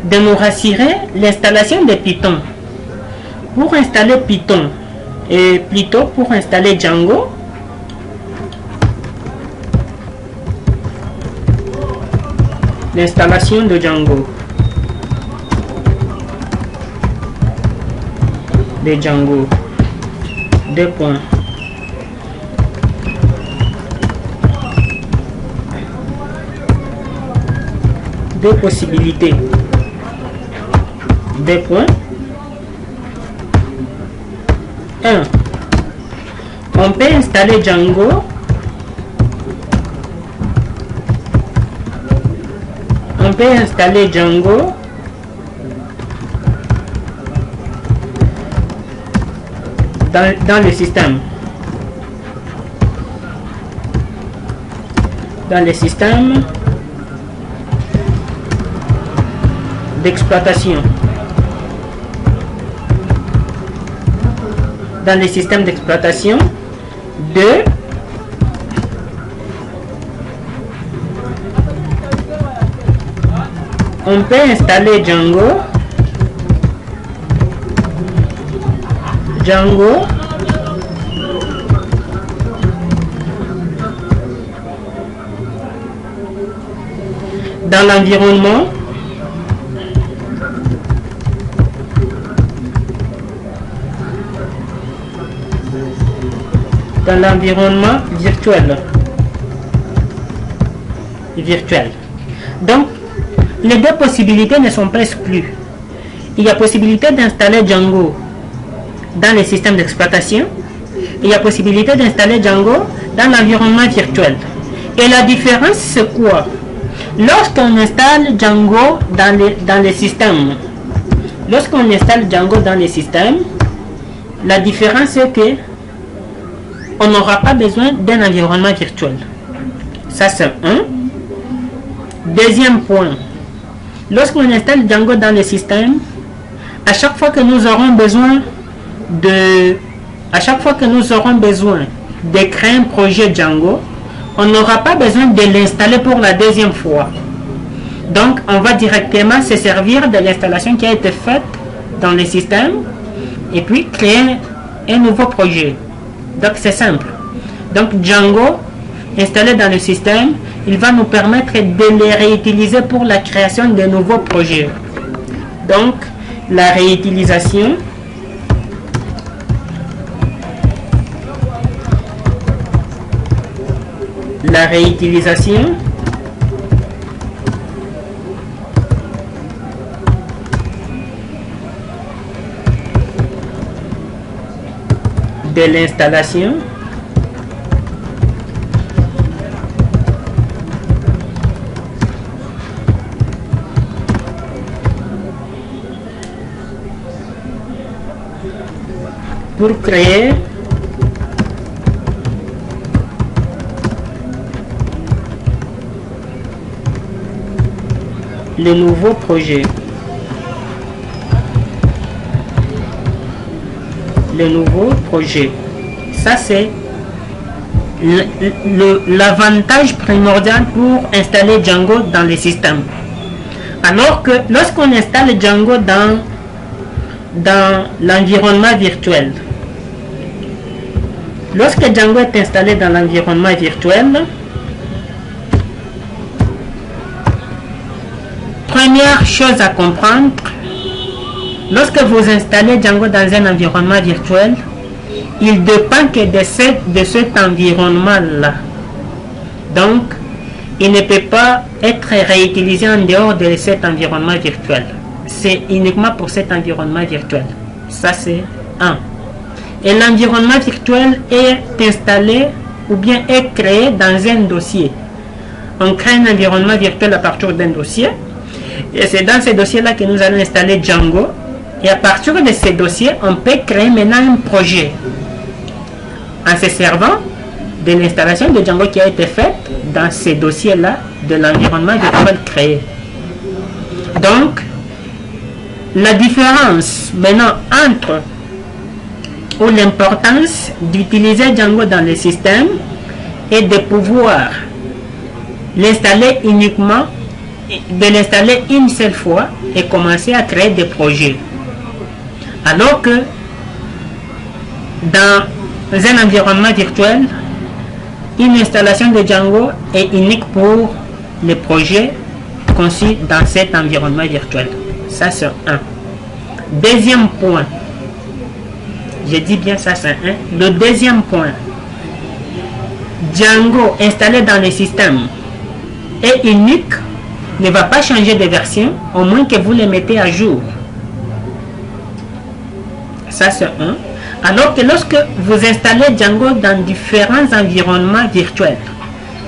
de nous rassurer l'installation de Python. Pour installer Python, et plutôt pour installer Django, l'installation de Django. Deux points. deux possibilités. Deux points. 1. On peut installer Django. On peut installer Django dans le système. Dans le système d'exploitation. Dans les systèmes d'exploitation. 2. On peut installer Django dans l'environnement virtuel. Donc, les deux possibilités ne sont pas exclues. Il y a possibilité d'installer Django dans les systèmes d'exploitation. Il y a possibilité d'installer Django dans l'environnement virtuel. Et la différence, c'est quoi? Lorsqu'on installe Django dans les systèmes, la différence c'est que on n'aura pas besoin d'un environnement virtuel. Ça c'est un. Deuxième point, lorsqu'on installe Django dans le système, à chaque fois que nous aurons besoin de créer un projet Django, on n'aura pas besoin de l'installer pour la deuxième fois. Donc, on va directement se servir de l'installation qui a été faite dans le système et puis créer un nouveau projet. Donc, c'est simple. Donc, Django, installé dans le système, il va nous permettre de les réutiliser pour la création de nouveaux projets. Donc, la réutilisation de l'installation pour créer le nouveau projet. Ça c'est l'avantage primordial pour installer Django dans les systèmes. Alors que lorsqu'on installe Django dans l'environnement virtuel, lorsque Django est installé dans l'environnement virtuel, première chose à comprendre, lorsque vous installez Django dans un environnement virtuel, il dépend que de cet environnement-là. Donc, il ne peut pas être réutilisé en dehors de cet environnement virtuel. C'est uniquement pour cet environnement virtuel. Ça, c'est un. Et l'environnement virtuel est installé ou bien est créé dans un dossier. On crée un environnement virtuel à partir d'un dossier. Et c'est dans ce dossier-là que nous allons installer Django. Et à partir de ces dossiers, on peut créer maintenant un projet en se servant de l'installation de Django qui a été faite dans ces dossiers-là de l'environnement virtuel créé. Donc, la différence maintenant entre ou l'importance d'utiliser Django dans le système est de pouvoir l'installer uniquement, de l'installer une seule fois et commencer à créer des projets. Alors que dans un environnement virtuel, une installation de Django est unique pour les projets conçus dans cet environnement virtuel. Ça c'est un. Deuxième point, je dis bien ça c'est un. Le deuxième point, Django installé dans le système est unique ne va pas changer de version, au moins que vous les mettez à jour. Ça, c'est un. Alors que lorsque vous installez Django dans différents environnements virtuels,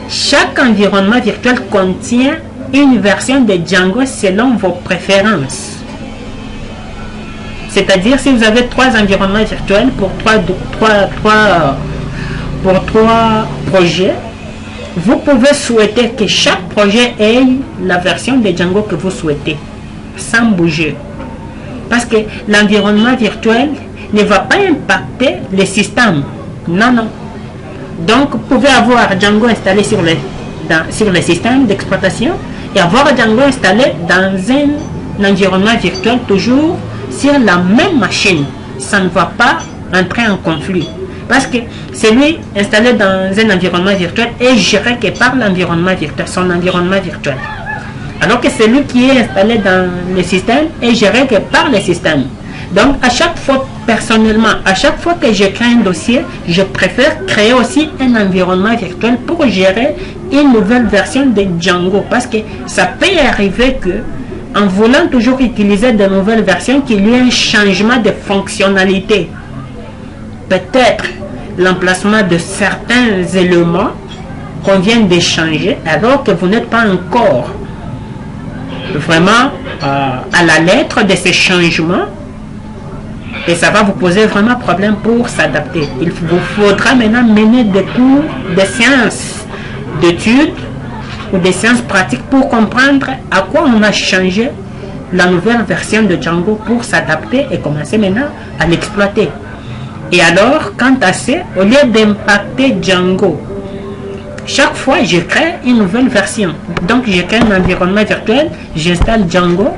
chaque environnement virtuel contient une version de Django selon vos préférences. C'est-à-dire, si vous avez 3 environnements virtuels pour 3 projets, vous pouvez souhaiter que chaque projet ait la version de Django que vous souhaitez, sans bouger. Parce que l'environnement virtuel ne va pas impacter le système. Non, non. Donc, vous pouvez avoir Django installé sur le système d'exploitation et avoir Django installé dans un environnement virtuel toujours sur la même machine. Ça ne va pas entrer en conflit. Parce que celui installé dans un environnement virtuel est géré que par l'environnement virtuel, son environnement virtuel. Alors que celui qui est installé dans le système est géré que par le système. Donc, à chaque fois, personnellement, à chaque fois que je crée un dossier, je préfère créer aussi un environnement virtuel pour gérer une nouvelle version de Django. Parce que ça peut arriver que, en voulant toujours utiliser de nouvelles versions, qu'il y ait un changement de fonctionnalité. Peut-être l'emplacement de certains éléments qu'on vient d'échanger alors que vous n'êtes pas encore vraiment à la lettre de ces changements, et ça va vous poser vraiment problème pour s'adapter. Il vous faudra maintenant mener des cours, des séances d'études ou des séances pratiques pour comprendre à quoi on a changé la nouvelle version de Django pour s'adapter et commencer maintenant à l'exploiter. Et alors, quant à ça, au lieu d'impacter Django, chaque fois je crée une nouvelle version. Donc je crée un environnement virtuel, j'installe Django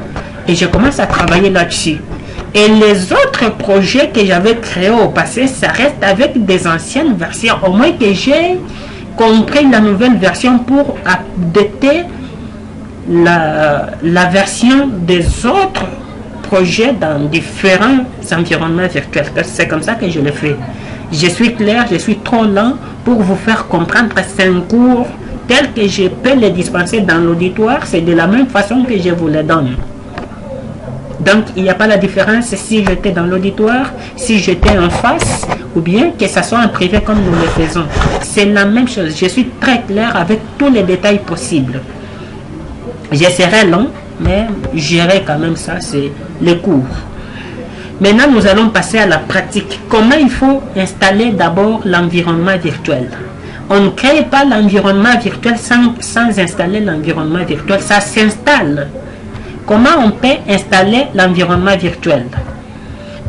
et je commence à travailler là-dessus. Et les autres projets que j'avais créés au passé, ça reste avec des anciennes versions. Au moins que j'ai compris la nouvelle version pour updater la version des autres projets dans différents environnements virtuels. C'est comme ça que je le fais. Je suis clair, je suis trop lent pour vous faire comprendre c'est un cours tel que je peux le dispenser dans l'auditoire. C'est de la même façon que je vous le donne. Donc, il n'y a pas la différence si j'étais dans l'auditoire, si j'étais en face, ou bien que ce soit en privé comme nous le faisons. C'est la même chose. Je suis très clair avec tous les détails possibles. Je serai long, mais j'irai quand même ça, c'est le cours. Maintenant, nous allons passer à la pratique. Comment il faut installer d'abord l'environnement virtuel? On ne crée pas l'environnement virtuel sans installer l'environnement virtuel. Ça s'installe. Comment on peut installer l'environnement virtuel?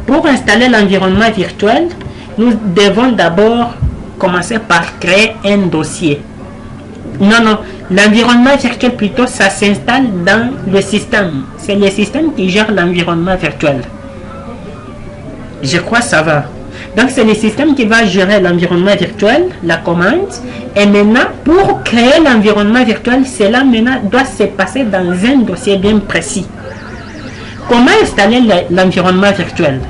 Pour installer l'environnement virtuel, nous devons d'abord commencer par créer un dossier. Non, l'environnement virtuel plutôt, ça s'installe dans le système. C'est le système qui gère l'environnement virtuel. Je crois que ça va. Donc, c'est le système qui va gérer l'environnement virtuel, la commande. Et maintenant, pour créer l'environnement virtuel, cela maintenant doit se passer dans un dossier bien précis. Comment installer l'environnement virtuel?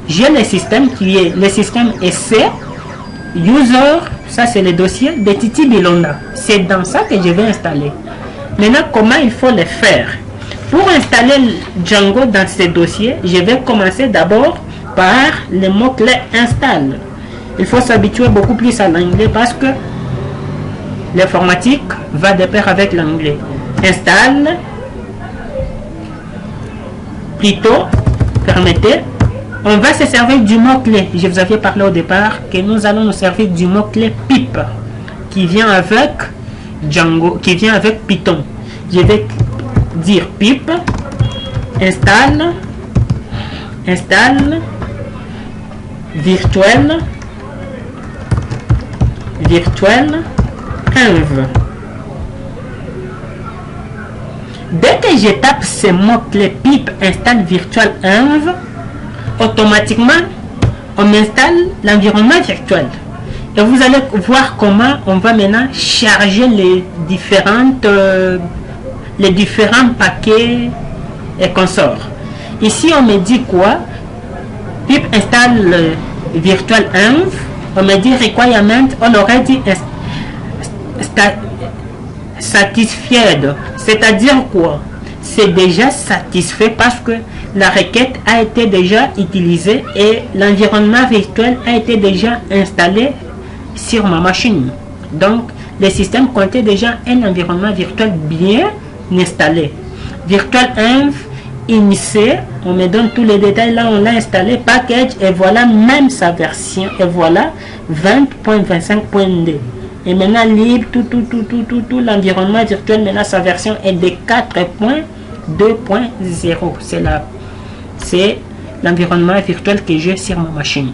J'ai le système qui est le système SC, User, ça c'est le dossier de Titi Bilonda. C'est dans ça que je vais installer. Maintenant, comment il faut le faire? Pour installer Django dans ce dossier, je vais commencer d'abord par le mot-clé install. Il faut s'habituer beaucoup plus à l'anglais parce que l'informatique va de pair avec l'anglais. Install, plutôt, permettez, on va se servir du mot-clé. Je vous avais parlé au départ que nous allons nous servir du mot-clé pip qui vient avec Django, qui vient avec Python. Je vais dire pip, install, virtuel env. Dès que je tape ce mot-clé pip install virtual env, automatiquement on installe l'environnement virtuel. Et vous allez voir comment on va maintenant charger les différents paquets et consorts. Ici on me dit quoi? Pip install virtual env, on me dit requirement already satisfied, c'est-à-dire quoi? C'est déjà satisfait parce que la requête a été déjà utilisée et l'environnement virtuel a été déjà installé sur ma machine. Donc, le système comptait déjà un environnement virtuel bien installé. Virtualenv initié, on me donne tous les détails, là on l'a installé, package, et voilà même sa version, et voilà 20.25.2. Et maintenant libre, tout l'environnement virtuel, maintenant sa version est de 4.2.0. C'est l'environnement virtuel que j'ai sur ma machine.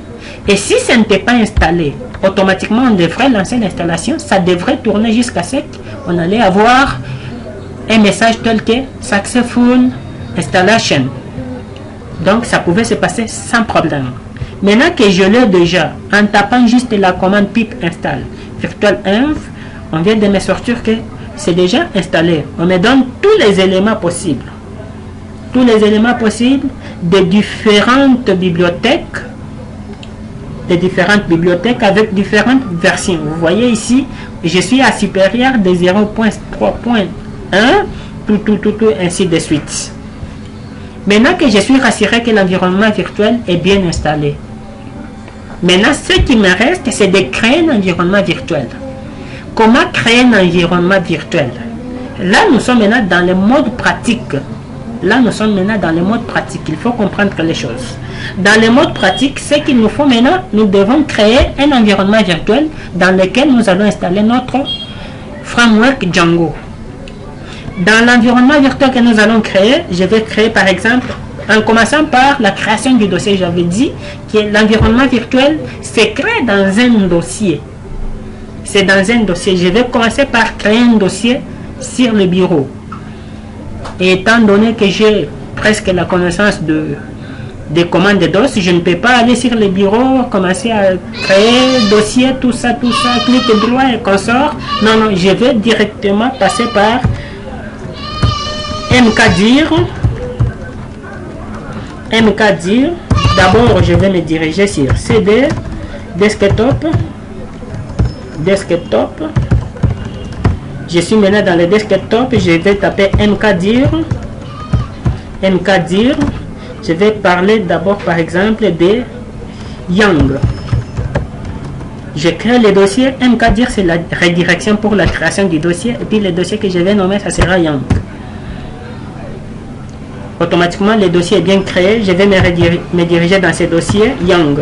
Et si ça n'était pas installé, automatiquement on devrait lancer l'installation, ça devrait tourner jusqu'à ce qu'on allait avoir un message tel que Successful Installation. Donc ça pouvait se passer sans problème. Maintenant que je l'ai déjà, en tapant juste la commande pip install virtualenv, on vient de me sortir que c'est déjà installé. On me donne tous les éléments possibles. Tous les éléments possibles de différentes bibliothèques. Avec différentes versions. Vous voyez ici, je suis à supérieur de 0.3.1, tout, ainsi de suite. Maintenant que je suis rassuré que l'environnement virtuel est bien installé, maintenant ce qui me reste, c'est de créer un environnement virtuel. Comment créer un environnement virtuel? Là, nous sommes maintenant dans le mode pratique. Il faut comprendre les choses. Dans le mode pratique, ce qu'il nous faut maintenant, nous devons créer un environnement virtuel dans lequel nous allons installer notre framework Django. Dans l'environnement virtuel que nous allons créer, je vais créer par exemple, en commençant par la création du dossier. J'avais dit que l'environnement virtuel se crée dans un dossier. C'est dans un dossier. Je vais commencer par créer un dossier sur le bureau. Et étant donné que j'ai presque la connaissance des commandes de DOS, je ne peux pas aller sur le bureau, commencer à créer dossier, tout ça, clic droit et consort. Non, je vais directement passer par mkdir. D'abord, je vais me diriger sur CD, desktop. Je suis maintenant dans le desktop, je vais taper mkdir. Je vais parler d'abord par exemple de Yang. Je crée le dossier. mkdir, c'est la redirection pour la création du dossier. Et puis le dossier que je vais nommer, ça sera Yang. Automatiquement, le dossier est bien créé. Je vais me diriger dans ce dossier Yang.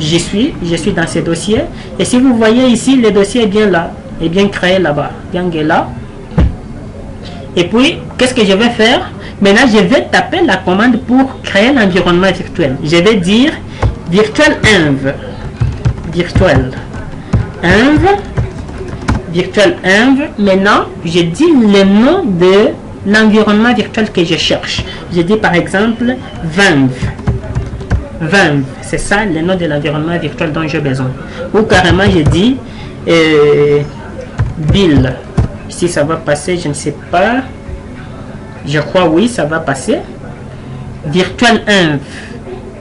Je suis dans ce dossier. Et si vous voyez ici, le dossier est bien là. Est bien créé là-bas. Yang est là. Et puis, qu'est-ce que je vais faire? Maintenant, je vais taper la commande pour créer l'environnement virtuel. Je vais dire virtualenv. Maintenant, je dis le nom de l'environnement virtuel que je cherche. Je dis par exemple Venv. C'est ça le nom de l'environnement virtuel dont j'ai besoin. Ou carrément, je dis Bill. Si ça va passer, je ne sais pas. Je crois oui, ça va passer. Virtualenv,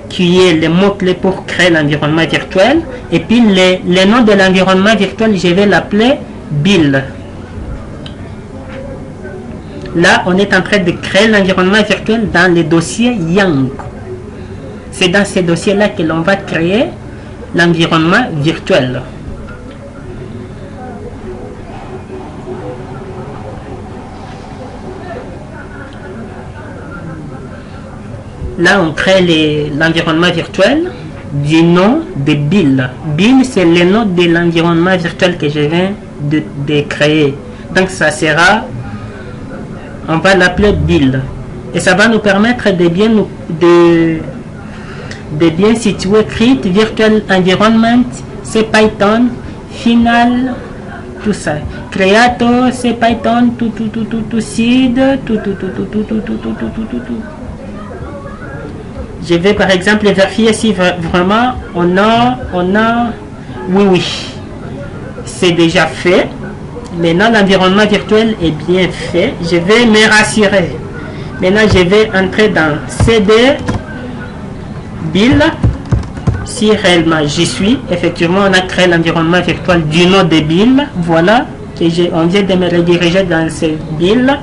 qui est le mot-clé pour créer l'environnement virtuel. Et puis le nom de l'environnement virtuel, je vais l'appeler Bill. Là, on est en train de créer l'environnement virtuel dans le dossier Yang. C'est dans ce dossier-là que l'on va créer l'environnement virtuel. Là, on crée l'environnement virtuel du nom de Bill. Bill, c'est le nom de l'environnement virtuel que je viens de créer. Donc, ça sera, on va l'appeler Bill. Et ça va nous permettre de bien situer Create Virtual Environment, c'est Python, Final, tout ça. Creator, c'est Python, tout, seed, tout. Je vais par exemple vérifier si vraiment on a oui, c'est déjà fait. Maintenant l'environnement virtuel est bien fait. Je vais me rassurer. Maintenant je vais entrer dans CD Bill si réellement j'y suis. Effectivement, on a créé l'environnement virtuel du nom de Bill. Voilà, on vient de me rediriger dans ce Bill.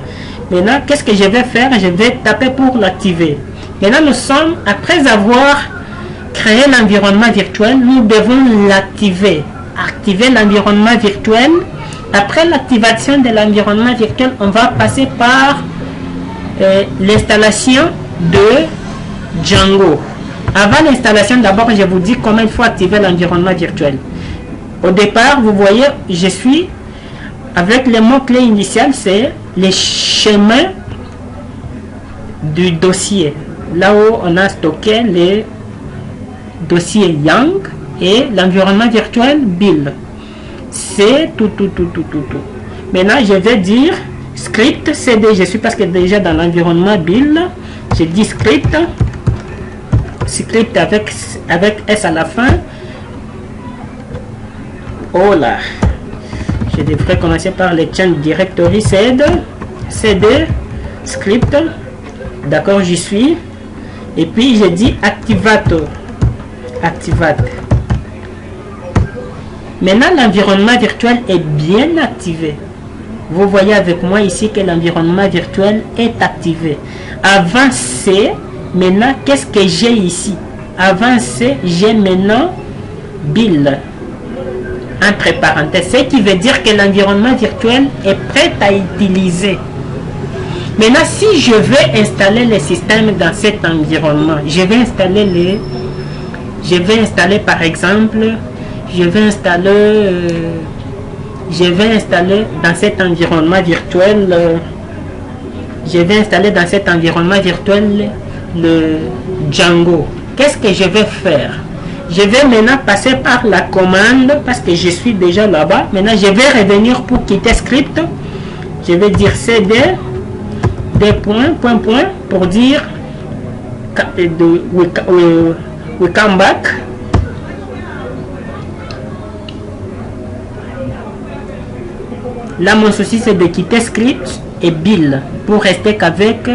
Maintenant, qu'est-ce que je vais faire? Je vais taper pour l'activer. Maintenant, nous sommes, après avoir créé l'environnement virtuel, nous devons l'activer. Activer l'environnement virtuel. Après l'activation de l'environnement virtuel, on va passer par l'installation de Django. Avant l'installation, d'abord, je vous dis comment il faut activer l'environnement virtuel. Au départ, vous voyez, je suis avec le mot-clé initial, c'est les chemins du dossier. Là où on a stocké les dossiers Yang et l'environnement virtuel Bill. C'est tout. Maintenant, je vais dire script cd. Je suis parce que déjà dans l'environnement Bill, j'ai dit script avec S à la fin. Oh là, je devrais commencer par les change directory cd script. D'accord, j'y suis. Et puis j'ai dit activate. Maintenant, l'environnement virtuel est bien activé. Vous voyez avec moi ici que l'environnement virtuel est activé. Avant C, maintenant, qu'est-ce que j'ai ici? Avant C, j'ai maintenant Bill. Entre parenthèses, ce qui veut dire que l'environnement virtuel est prêt à utiliser. Maintenant, si je veux installer le système dans cet environnement, je vais installer par exemple, je vais installer dans cet environnement virtuel, le Django. Qu'est-ce que je vais faire? Je vais maintenant passer par la commande parce que je suis déjà là-bas. Maintenant, je vais revenir pour quitter script. Je vais dire cd des points pour dire we come back. Là, mon souci, c'est de quitter script et Bill pour rester qu'avec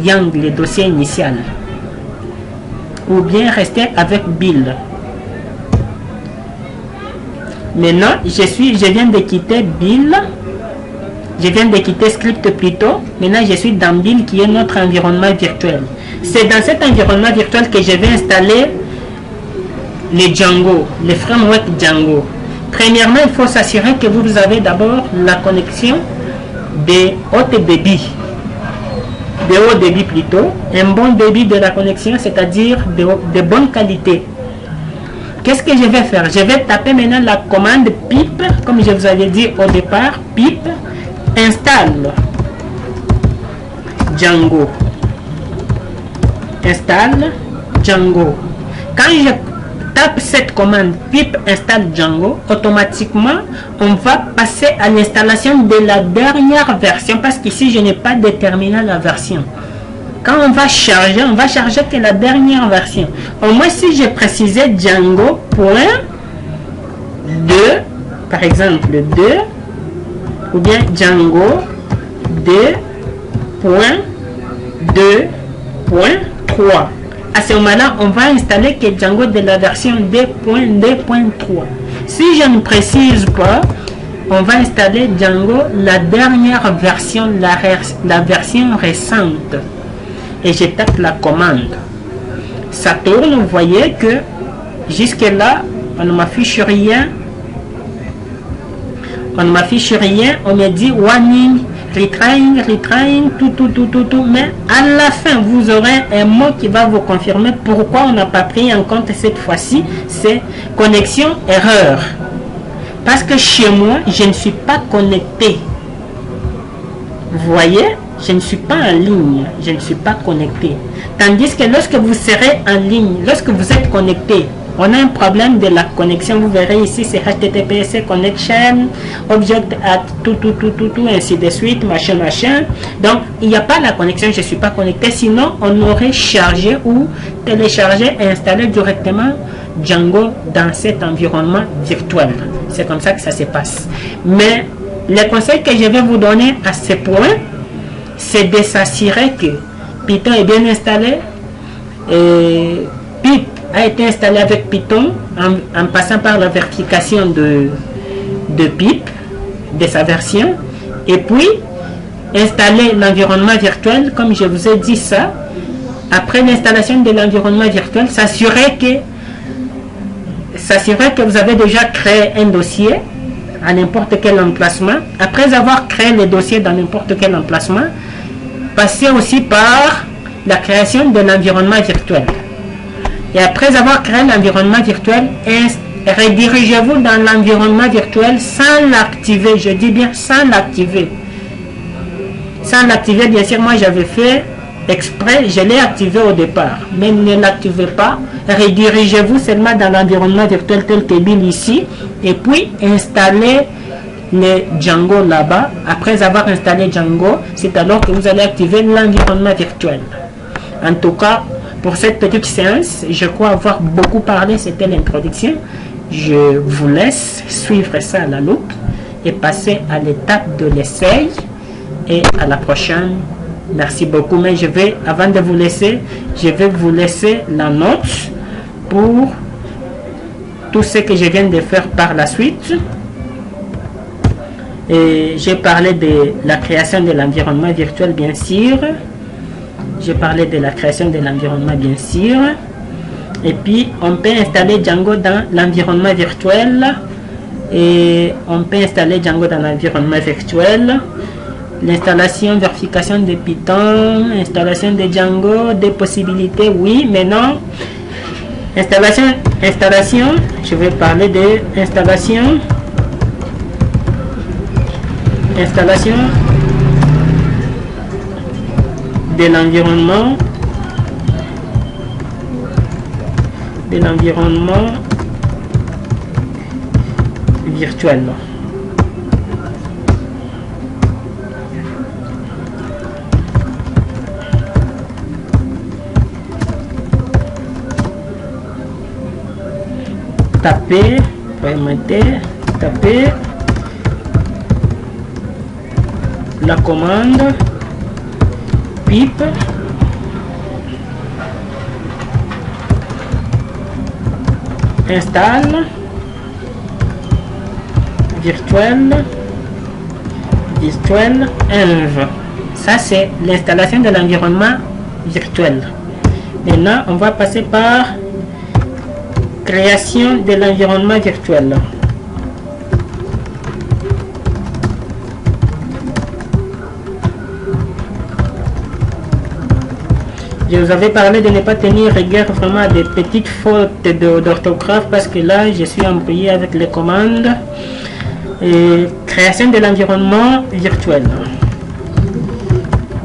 Yang, le dossier initial. Ou bien rester avec Bill. Maintenant, je viens de quitter Bill. Je viens de quitter script plutôt. Maintenant, je suis dans Bill qui est notre environnement virtuel. C'est dans cet environnement virtuel que je vais installer les Django, le framework Django. Premièrement, il faut s'assurer que vous avez d'abord la connexion de haute débit. De haut débit plutôt. Un bon débit de la connexion, c'est-à-dire de bonne qualité. Qu'est-ce que je vais faire? Je vais taper maintenant la commande pip, comme je vous avais dit au départ, pip, installe Django. Installe Django. Quand je tape cette commande pip install Django, automatiquement on va passer à l'installation de la dernière version parce qu'ici je n'ai pas déterminé la version. Quand on va charger que la dernière version. Au moins si je précisais Django point 2 par exemple 2 ou bien Django 2.2.3. À ce moment-là, on va installer que Django de la version 2.2.3. Si je ne précise pas, on va installer Django la dernière version, la version récente. Et je tape la commande. Ça tourne, vous voyez que jusque là, on ne m'affiche rien. On ne m'affiche rien, on me dit warning, retrying, tout. Mais à la fin, vous aurez un mot qui va vous confirmer pourquoi on n'a pas pris en compte cette fois-ci. C'est connexion erreur. Parce que chez moi, je ne suis pas connecté. Vous voyez, je ne suis pas en ligne, je ne suis pas connecté. Tandis que lorsque vous serez en ligne, lorsque vous êtes connecté, on a un problème de la connexion. Vous verrez ici, c'est HTTPS connection, object at tout, ainsi de suite, machin. Donc, il n'y a pas la connexion, je ne suis pas connecté. Sinon, on aurait chargé ou téléchargé et installé directement Django dans cet environnement virtuel. C'est comme ça que ça se passe. Mais le conseil que je vais vous donner à ce point, c'est de s'assurer que Python est bien installé et pip a été installé avec Python en passant par la vérification de pip de sa version, et puis installer l'environnement virtuel, comme je vous ai dit ça. Après l'installation de l'environnement virtuel, s'assurer que vous avez déjà créé un dossier à n'importe quel emplacement. Après avoir créé le dossier dans n'importe quel emplacement, passez aussi par la création de l'environnement virtuel. Et après avoir créé l'environnement virtuel, redirigez-vous dans l'environnement virtuel sans l'activer. Je dis bien sans l'activer. Sans l'activer, bien sûr, moi j'avais fait exprès, je l'ai activé au départ. Mais ne l'activez pas. Redirigez-vous seulement dans l'environnement virtuel tel que Bill ici. Et puis installez le Django là-bas. Après avoir installé Django, c'est alors que vous allez activer l'environnement virtuel. En tout cas, pour cette petite séance, je crois avoir beaucoup parlé, c'était l'introduction. Je vous laisse suivre ça à la loupe et passer à l'étape de l'essai. Et à la prochaine. Merci beaucoup. Mais avant de vous laisser, je vais vous laisser la note pour tout ce que je viens de faire par la suite. Et j'ai parlé de la création de l'environnement virtuel, bien sûr. J'ai parlé de la création de l'environnement, bien sûr. Et puis, on peut installer Django dans l'environnement virtuel. Et on peut installer Django dans l'environnement virtuel. L'installation, vérification de Python, installation de Django, des possibilités, oui, mais non. Installation, je vais parler de installation de l'environnement virtuel. Tapez la commande pip installe virtuel env. Ça c'est l'installation de l'environnement virtuel. Maintenant on va passer par création de l'environnement virtuel. Je vous avais parlé de ne pas tenir rigueur vraiment à des petites fautes d'orthographe parce que là je suis embrouillé avec les commandes. Et création de l'environnement virtuel.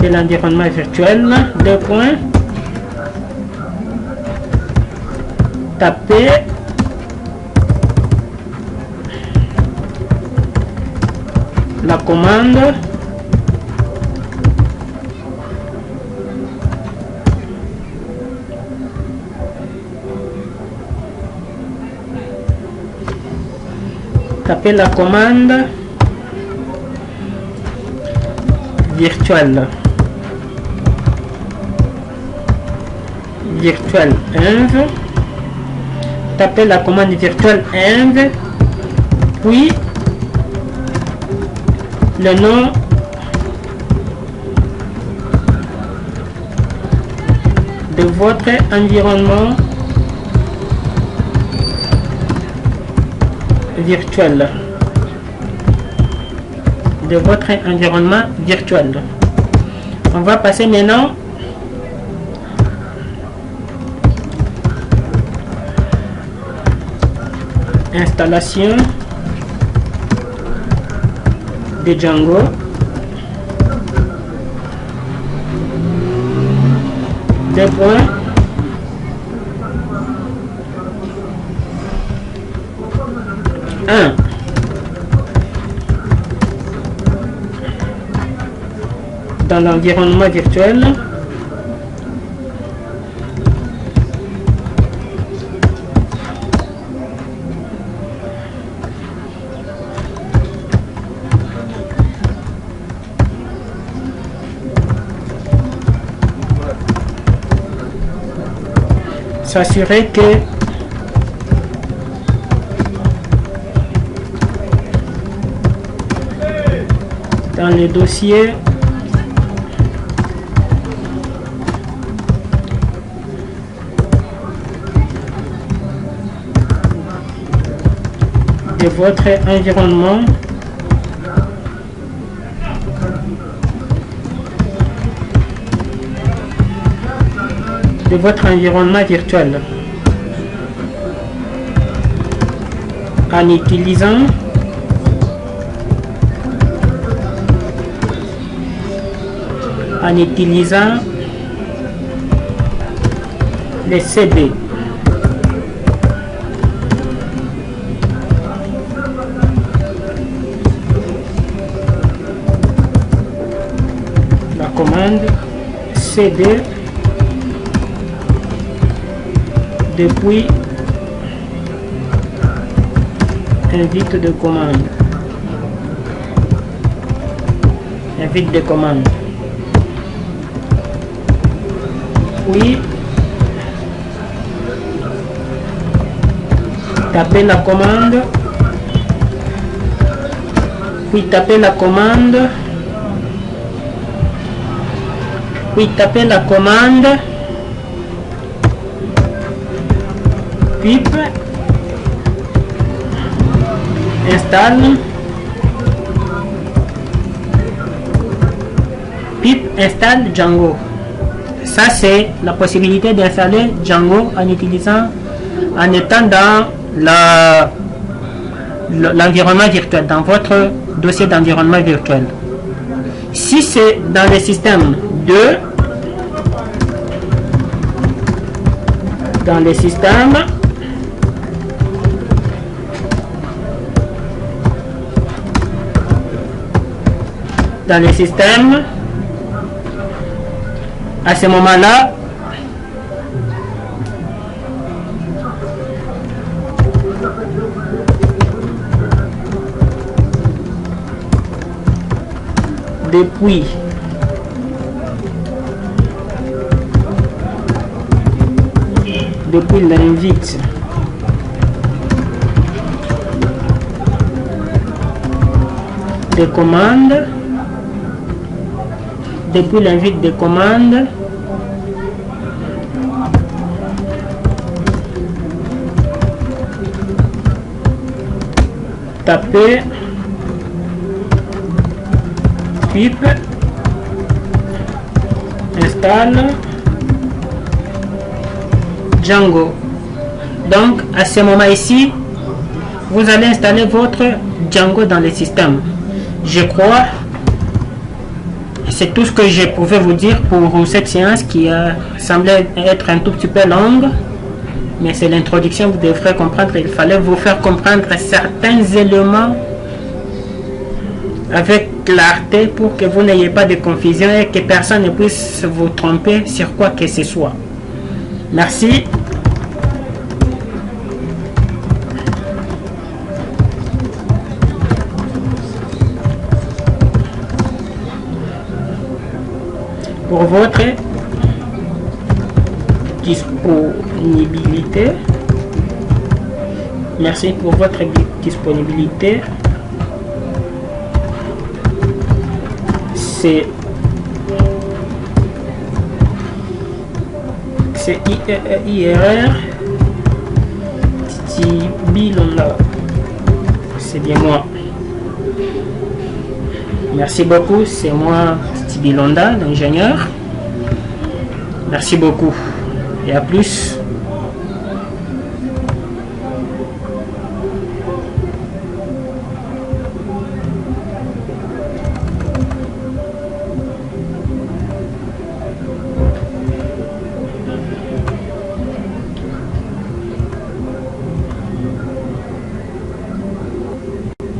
De l'environnement virtuel, 2 points. Tapez la commande virtuel env. Tapez la commande virtuelle env, puis le nom de votre environnement virtuel. On va passer maintenant installation de Django. Deux points. Dans l'environnement virtuel, s'assurer que dans le dossier de votre environnement virtuel en utilisant les CD. La commande CD depuis invite de commande. Invite de commande. Puis taper la commande. Puis taper la commande. Puis taper la commande. Pip installe. Pip installe Django. Ça c'est la possibilité d'installer Django en utilisant, en étant dans l'environnement virtuel, dans votre dossier d'environnement virtuel. Si c'est dans le système 2, dans le système à ce moment-là, depuis l'invite de commande, tapez pip installe Django. Donc à ce moment ici, vous allez installer votre Django dans le système. Je crois c'est tout ce que je pouvais vous dire pour cette séance qui semblait être un tout petit peu longue, mais c'est l'introduction. Vous devrez comprendre, il fallait vous faire comprendre certains éléments avec clarté pour que vous n'ayez pas de confusion et que personne ne puisse vous tromper sur quoi que ce soit. Merci. Pour votre disponibilité. Merci pour votre disponibilité. C'est IRR Titi Bilonda. C'est bien moi. Merci beaucoup, c'est moi Titi Bilonda, l'ingénieur. Merci beaucoup et à plus.